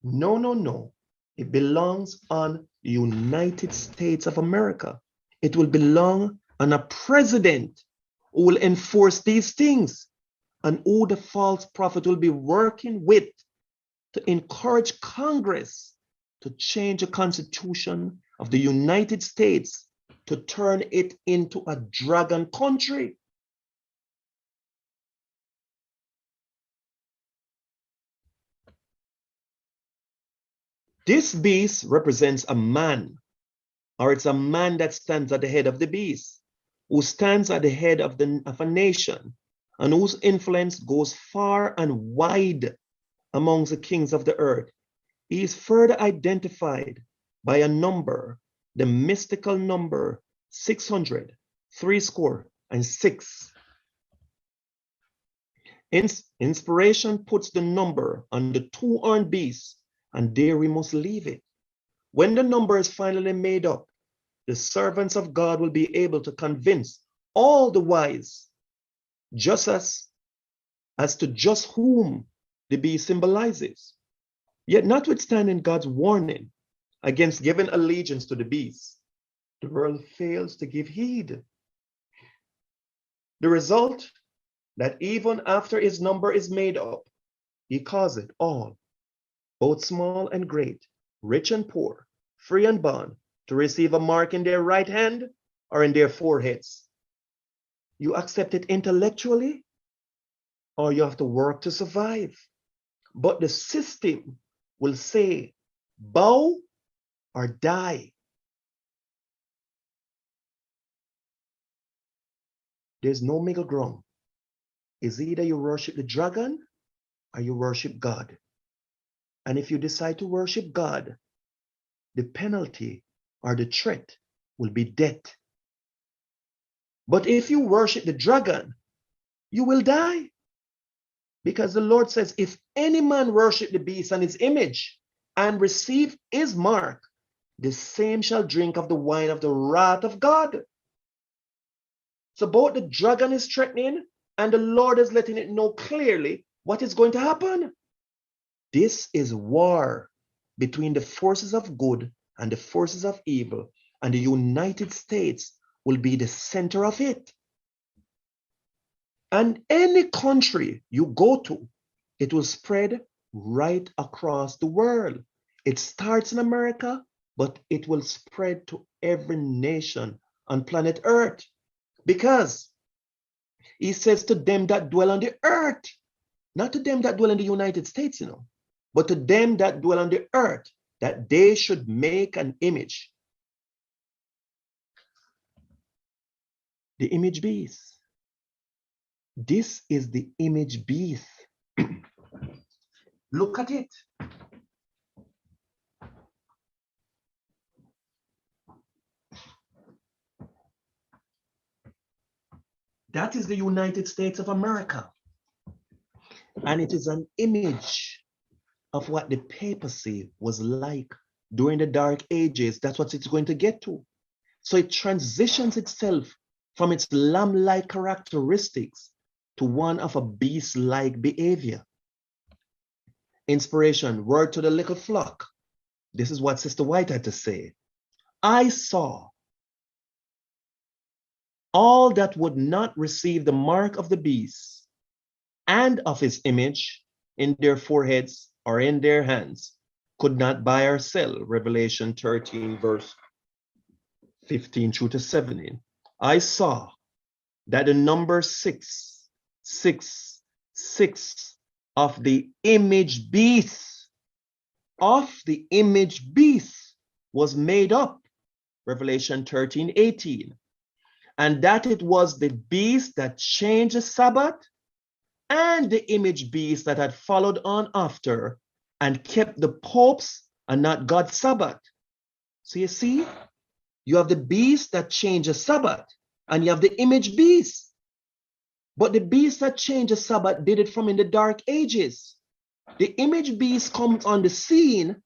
No. It belongs on the United States of America. It will belong on a president who will enforce these things, and who the false prophet will be working with to encourage Congress to change the Constitution of the United States to turn it into a dragon country. This beast represents a man, or it's a man that stands at the head of the beast, who stands at the head of a nation, and whose influence goes far and wide amongst the kings of the earth. He is further identified by a number, the mystical number 600, 6. Inspiration puts the number on the two-horned beast, and there we must leave it. When the number is finally made up, the servants of God will be able to convince all the wise, just as to just whom the beast symbolizes. Yet notwithstanding God's warning against giving allegiance to the beast, the world fails to give heed. The result, that even after his number is made up, he calls it all, both small and great, rich and poor, free and bond, to receive a mark in their right hand or in their foreheads. You accept it intellectually, or you have to work to survive. But the system will say, bow or die. There's no middle ground. It's either you worship the dragon or you worship God. And if you decide to worship God, the penalty or the threat will be death. But if you worship the dragon, you will die. Because the Lord says, if any man worship the beast and his image and receive his mark, the same shall drink of the wine of the wrath of God. So both the dragon is threatening and the Lord is letting it know clearly what is going to happen. This is war between the forces of good and the forces of evil, and the United States will be the center of it. And any country you go to, it will spread right across the world. It starts in America, but it will spread to every nation on planet Earth. Because he says to them that dwell on the earth, not to them that dwell in the United States, but to them that dwell on the earth, that they should make an image. The image beast. This is the image beast. Look at it. That is the United States of America. And it is an image of what the papacy was like during the Dark Ages. That's what it's going to get to. So it transitions itself from its lamb-like characteristics to one of a beast-like behavior. Inspiration, word to the little flock. This is what Sister White had to say. I saw all that would not receive the mark of the beast and of his image in their foreheads or in their hands could not buy or sell. Revelation 13, verse 15 through to 17. I saw that the number 666 of the image beast, was made up. Revelation 13, 18. And that it was the beast that changed the Sabbath and the image beast that had followed on after and kept the Pope's and not God's Sabbath. So you see, you have the beast that changed the Sabbath and you have the image beast. But the beast that changed the Sabbath did it from in the Dark Ages. The image beast comes on the scene,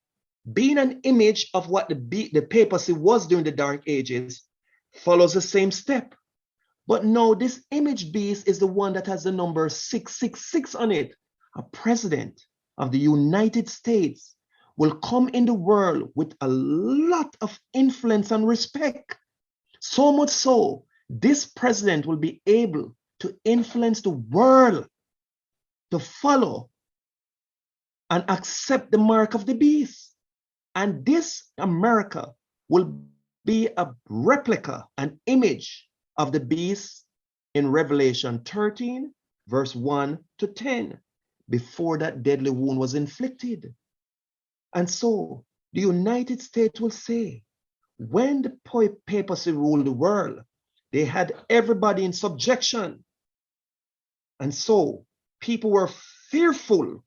being an image of what the papacy was during the Dark Ages, follows the same step. But no, this image beast is the one that has the number 666 on it. A president of the United States will come in the world with a lot of influence and respect. So much so this president will be able to influence the world to follow and accept the mark of the beast. And this America will be a replica, an image of the beast in Revelation 13, verse 1 to 10, before that deadly wound was inflicted. And so the United States will say, when the papacy ruled the world, they had everybody in subjection. And so people were fearful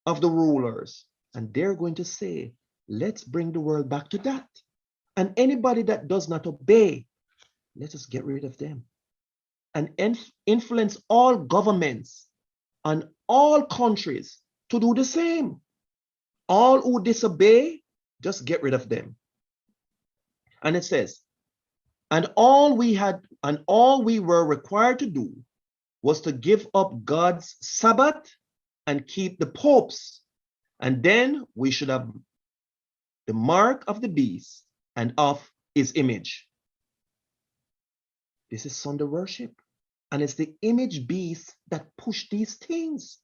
of the rulers. And they're going to say, let's bring the world back to that. And anybody that does not obey, let us get rid of them. And influence all governments and all countries to do the same. All who disobey, just get rid of them. And it says, and all we were required to do was to give up God's Sabbath and keep the popes. And then we should have the mark of the beast and of his image. This is Sunday worship. And it's the image beast that push these things.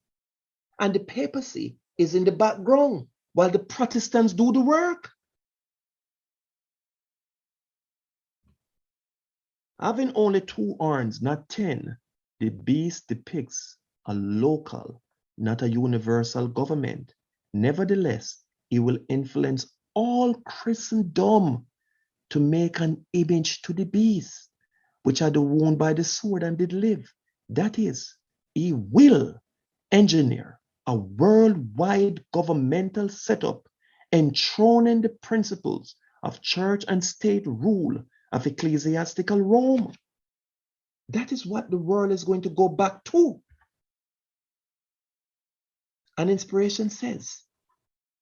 And the papacy is in the background while the Protestants do the work. Having only 2 horns, not 10, the beast depicts a local, not a universal government. Nevertheless, it will influence all Christendom to make an image to the beast, which had wound by the sword and did live. That is, he will engineer a worldwide governmental setup enthroning the principles of church and state rule of ecclesiastical Rome. That is what the world is going to go back to. And inspiration says,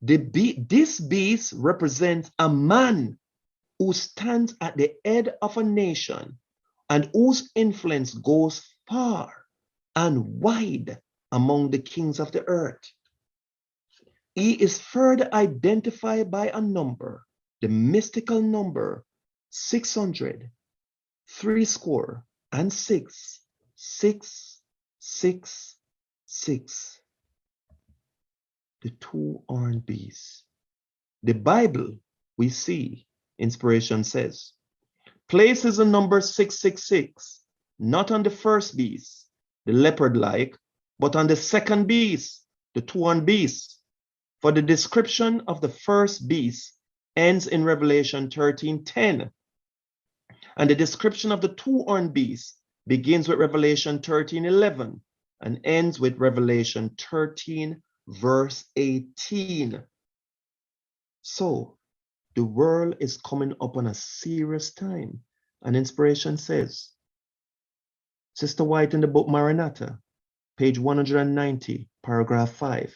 this beast represents a man who stands at the head of a nation and whose influence goes far and wide among the kings of the earth. He is further identified by a number, the mystical number 600, 66, 666. The 2-horned beast. The Bible, we see, inspiration says, places the number 666 not on the first beast, the leopard-like, but on the second beast, the 2-horned beast. For the description of the first beast ends in Revelation 13:10. And the description of the 2-horned beast begins with Revelation 13:11 and ends with Revelation 13, verse 18. So the world is coming up on a serious time. And inspiration says, Sister White in the book Maranatha, page 190, paragraph 5,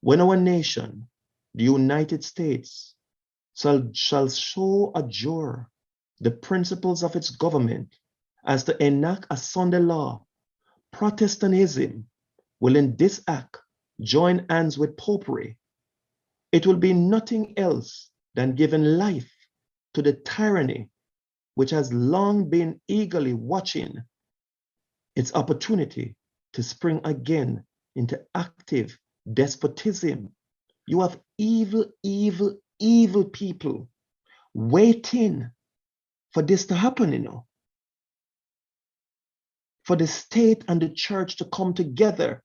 when our nation, the United States, shall show adjure the principles of its government as to enact a Sunday law, Protestantism will in this act join hands with popery. It will be nothing else than giving life to the tyranny which has long been eagerly watching its opportunity to spring again into active despotism. You have evil, evil, evil people waiting for this to happen, for the state and the church to come together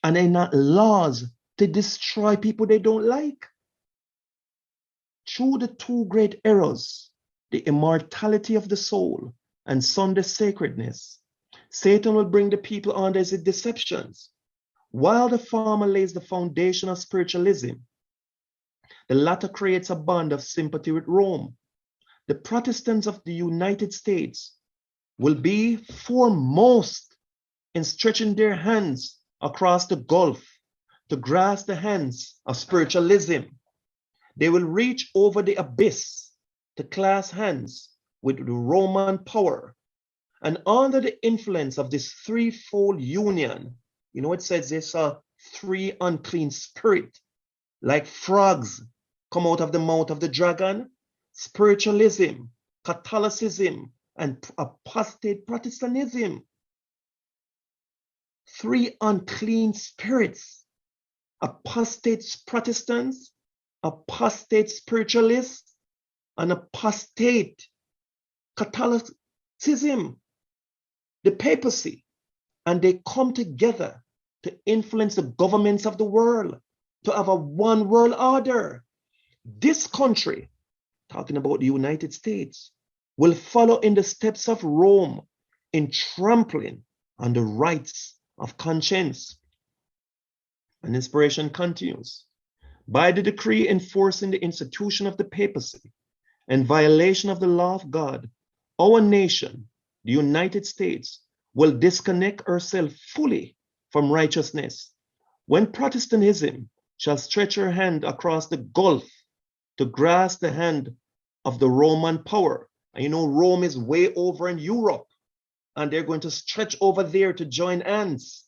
and enact laws to destroy people they don't like. Through the 2 great errors, the immortality of the soul and Sunday sacredness, Satan will bring the people under his deceptions. While the former lays the foundation of spiritualism, the latter creates a bond of sympathy with Rome. The Protestants of the United States will be foremost in stretching their hands across the gulf to grasp the hands of spiritualism. They will reach over the abyss to clasp hands with the Roman power. And under the influence of this threefold union, it says they saw 3 unclean spirits, like frogs, come out of the mouth of the dragon. Spiritualism, Catholicism, and apostate Protestantism. 3 unclean spirits: apostate Protestants, apostate spiritualists, and apostate Catholicism, the papacy. And they come together to influence the governments of the world, to have a one world order. This country, talking about the United States, will follow in the steps of Rome in trampling on the rights of conscience. And inspiration continues. By the decree enforcing the institution of the papacy and violation of the law of God, our nation, the United States, will disconnect herself fully from righteousness. When Protestantism shall stretch her hand across the gulf to grasp the hand of the Roman power, and you know Rome is way over in Europe, and they're going to stretch over there to join hands.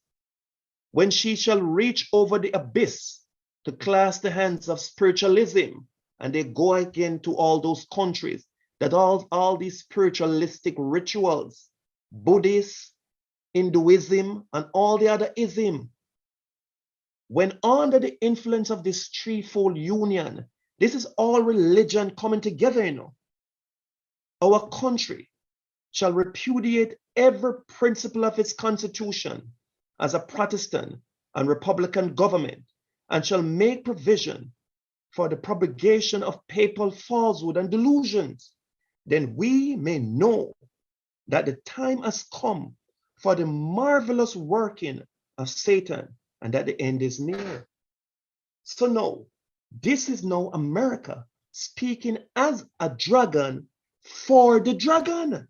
When she shall reach over the abyss to clasp the hands of spiritualism, and they go again to all those countries that all these spiritualistic rituals, Buddhist, Hinduism, and all the other ism, when under the influence of this threefold union, this is all religion coming together, our country shall repudiate every principle of its constitution as a Protestant and Republican government, and shall make provision for the propagation of papal falsehood and delusions. Then we may know that the time has come for the marvelous working of Satan, and that the end is near. So now, this is now America speaking as a dragon for the dragon.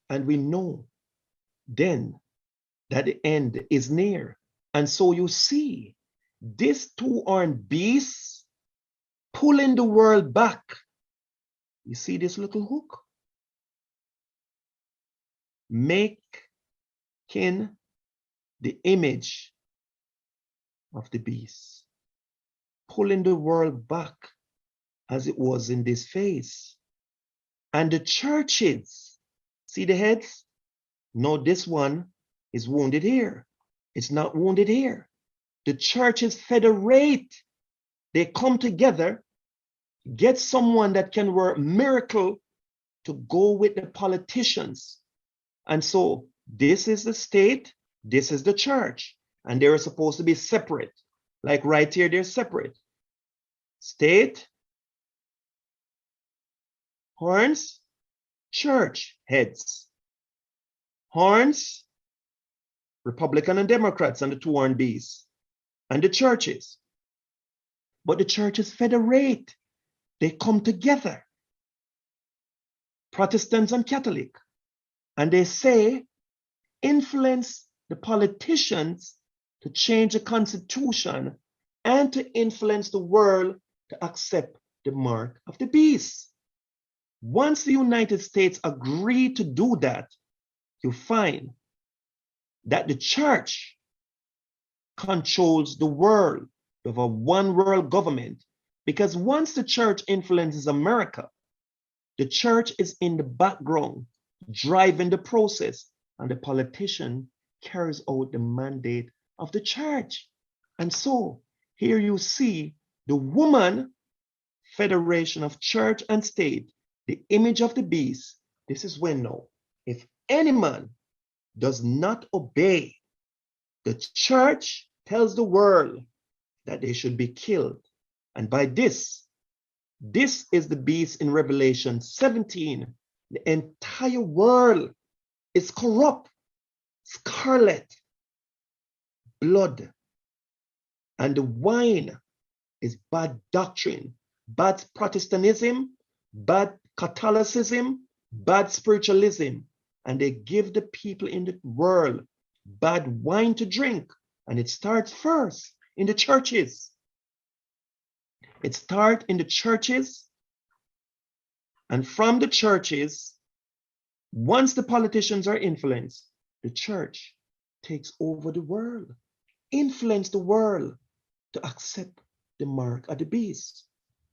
And we know then that the end is near. And so you see, these 2-horned beasts pulling the world back. You see this little hook? Making the image of the beast, pulling the world back as it was in this phase. And the churches, see the heads? No, this one is wounded here. It's not wounded here. The churches federate. They come together, get someone that can work miracle to go with the politicians. And so this is the state, this is the church, and they're supposed to be separate. Like right here, they're separate. State, horns, church, heads. Horns, Republican and Democrats, and the 2-horned beasts, and the churches. But the churches federate. They come together, Protestants and Catholic, and they say, influence the politicians to change the constitution and to influence the world to accept the mark of the beast. Once the United States agreed to do that, you find that the church controls the world of a one world government, because once the church influences America, the church is in the background driving the process, and the politician carries out the mandate of the church. And so here you see the woman federation of church and state, the image of the beast. This is when now, if any man does not obey, the church tells the world that they should be killed. And by this is the beast in Revelation 17. The entire world is corrupt, scarlet, blood. And the wine is bad doctrine, bad Protestantism, bad Catholicism, bad spiritualism. And they give the people in the world bad wine to drink. And it starts first in the churches. It starts in the churches. And from the churches, once the politicians are influenced, the church takes over the world, influence the world to accept the mark of the beast.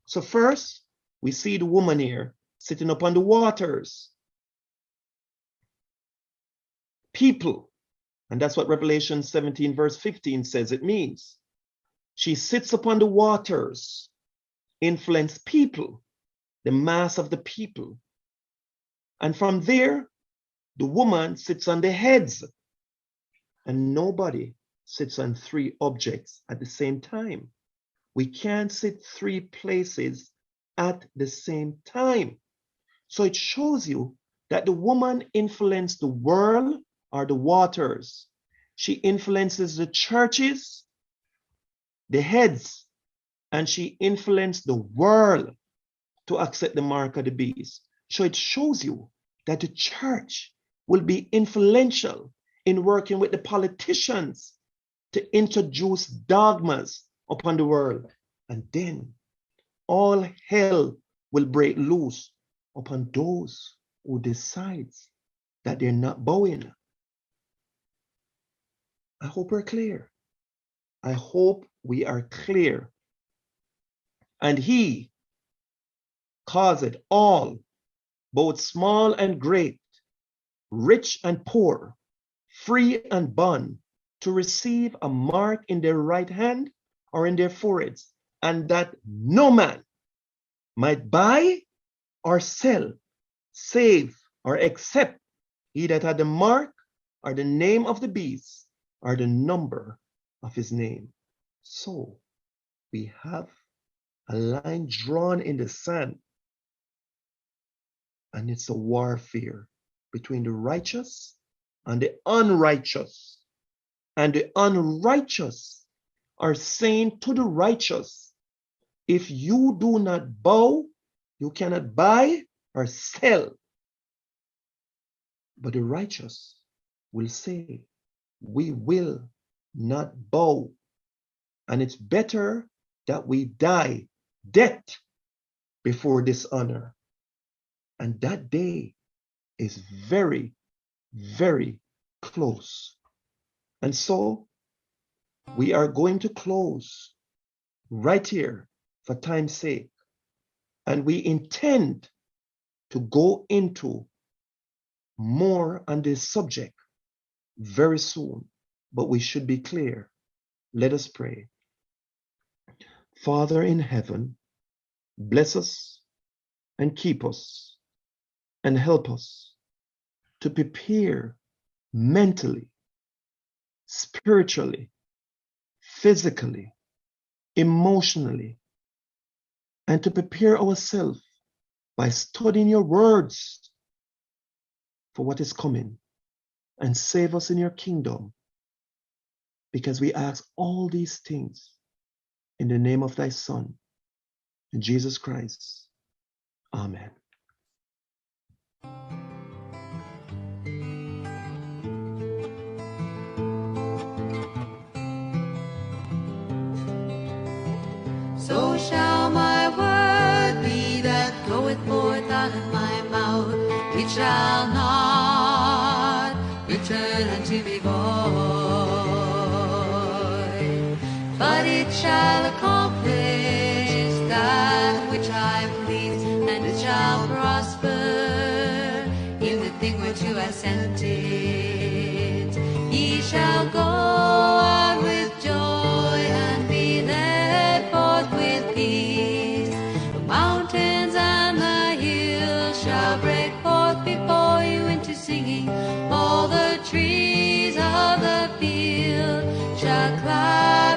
So first, We see the woman here sitting upon the waters. People, and that's what Revelation 17 verse 15 says it means. She sits upon the waters, influence people, the mass of the people. And from there, the woman sits on the heads, and nobody sits on three objects at the same time. We can't sit three places at the same time. So it shows you that the woman influenced the world or the waters. She influences the churches, the heads, and she influenced the world to accept the mark of the beast. So it shows you that the church will be influential in working with the politicians to introduce dogmas upon the world. And then all hell will break loose upon those who decides that they're not bowing. I hope we're clear. I hope we are clear. And he caused all, both small and great, rich and poor, free and bond, to receive a mark in their right hand or in their foreheads, and that no man might buy or sell, save or except he that had the mark or the name of the beast or the number of his name. So we have a line drawn in the sand, and it's a warfare between the righteous and the unrighteous. And the unrighteous are saying to the righteous, if you do not bow, you cannot buy or sell. But the righteous will say, we will not bow. And it's better that we die death before dishonor. And that day is very, very close. And so we are going to close right here for time's sake. And we intend to go into more on this subject very soon, but we should be clear. Let us pray. Father in heaven, bless us and keep us and help us to prepare mentally, spiritually, physically, emotionally, and to prepare ourselves by studying your words for what is coming, and save us in your kingdom, because we ask all these things in the name of thy Son, Jesus Christ. Amen. So shall my word be that goeth forth out of my mouth. It shall not return unto me void, but it shall accomplish that which I please, and it shall prosper in the thing whereto I sent it. Ye shall go out with joy and be led forth with peace. The mountains and the hills shall break forth before you into singing. All the trees of the field shall clap